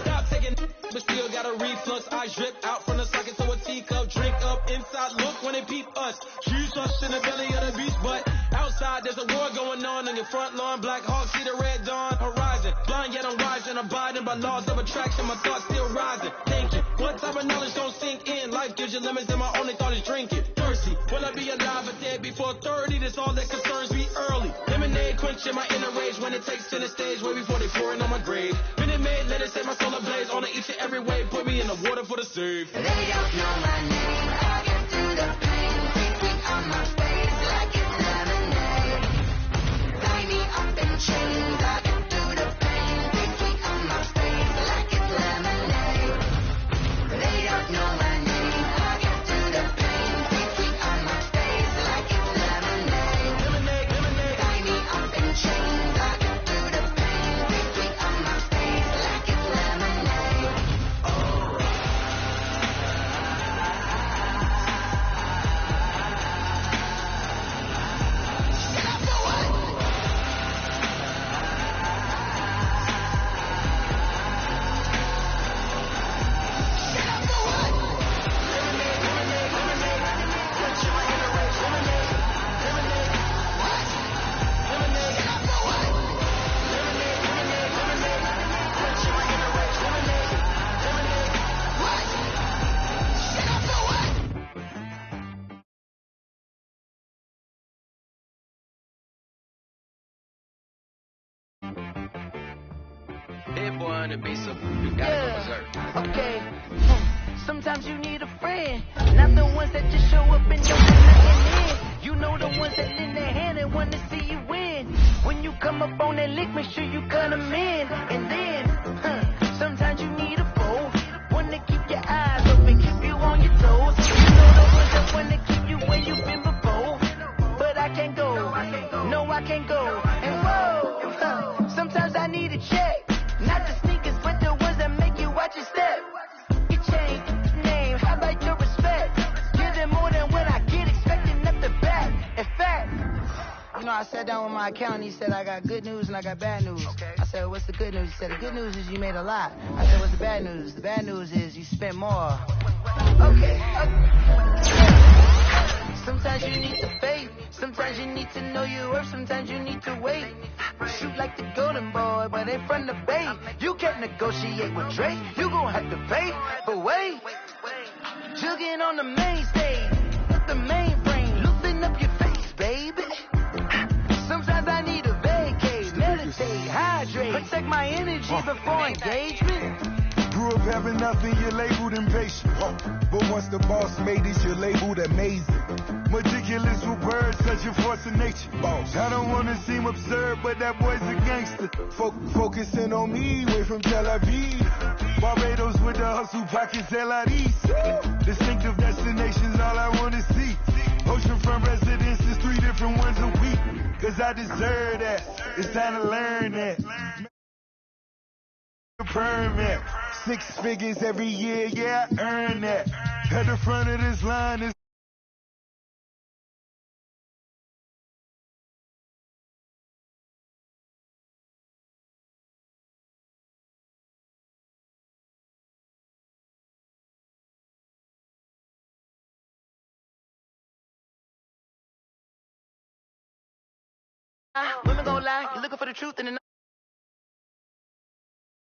Stop taking, but still got a reflux. I drip out from the socket to a teacup. Drink up inside. Look when they peep us. Cheese us in the belly of the beast, but outside there's a war going on your front lawn. Black Hawk see the red dawn horizon. Blind yet I'm rising, abiding by laws of attraction. My thoughts still rising. Thinking, what type of knowledge don't sink in? Life gives you limits and my only thought is drinking. Thirsty, will I be alive or dead before 30? it's all that concerns me early. Lemonade quenching my inner rage when it takes center stage way before they pouring on my grave. Minute Maid, let it set my soul ablaze on each and every way. Put me in the water for the save.
They don't know my name. I get through the pain. Sweet on my face like it's lemonade. Tie me up in chains. I get through the pain. Sweet on my face like it's lemonade. They don't know my name. I get through the pain. Sweet on my face like it's lemonade. Tie me up in chains. I get through the pain. Sweet on my face like it's lemonade.
Big boy on the beat, so you gotta go berserk.
Okay. Sometimes you need a friend, not the ones that just show up and don't put nothing in. You know the ones that lend their hand and want to see you win. When you come up on that lick, make sure you cut them in. And then, sometimes you need a foe, one to keep your eyes open, keep you on your toes. You know the ones that want to keep you where you've been before. But I can't go, no I can't go. And whoa, sometimes I need a check. Not the sneakers, but the ones that make you watch your step. You change name, how about your respect? Give them more than what I get, expecting at the back. In fact, you know, I sat down with my accountant, he said, I got good news and I got bad news. I said, what's the good news? He said, the good news is you made a lot. I said, what's the bad news? The bad news is you spent more. Okay. Sometimes you need the faith, sometimes you need to know your worth, sometimes you need to wait. Shoot like the golden boy, but in front of Bay. You can't negotiate with Drake, you gon' have to pay. But wait, jugging on the main stage, the mainframe, loosen up your face, baby. Sometimes I need a vacate, meditate, hydrate, protect my energy before engagement.
Grew up having nothing, you're labeled impatient. But once the boss made it, you're labeled amazing. Meticulous with words, such a force of nature. I don't wanna seem absurd, but that boy's a gangster. Focusing on me, way from Tel Aviv. Barbados with the hustle pockets, LIDs. Distinctive destinations, all I wanna see. Oceanfront residences, 3 different ones a week. Cause I deserve that, it's time to learn that. Permit, 6 figures every year, yeah, I earn that. At the front of this line is
Women gon' lie, you're looking for the truth in the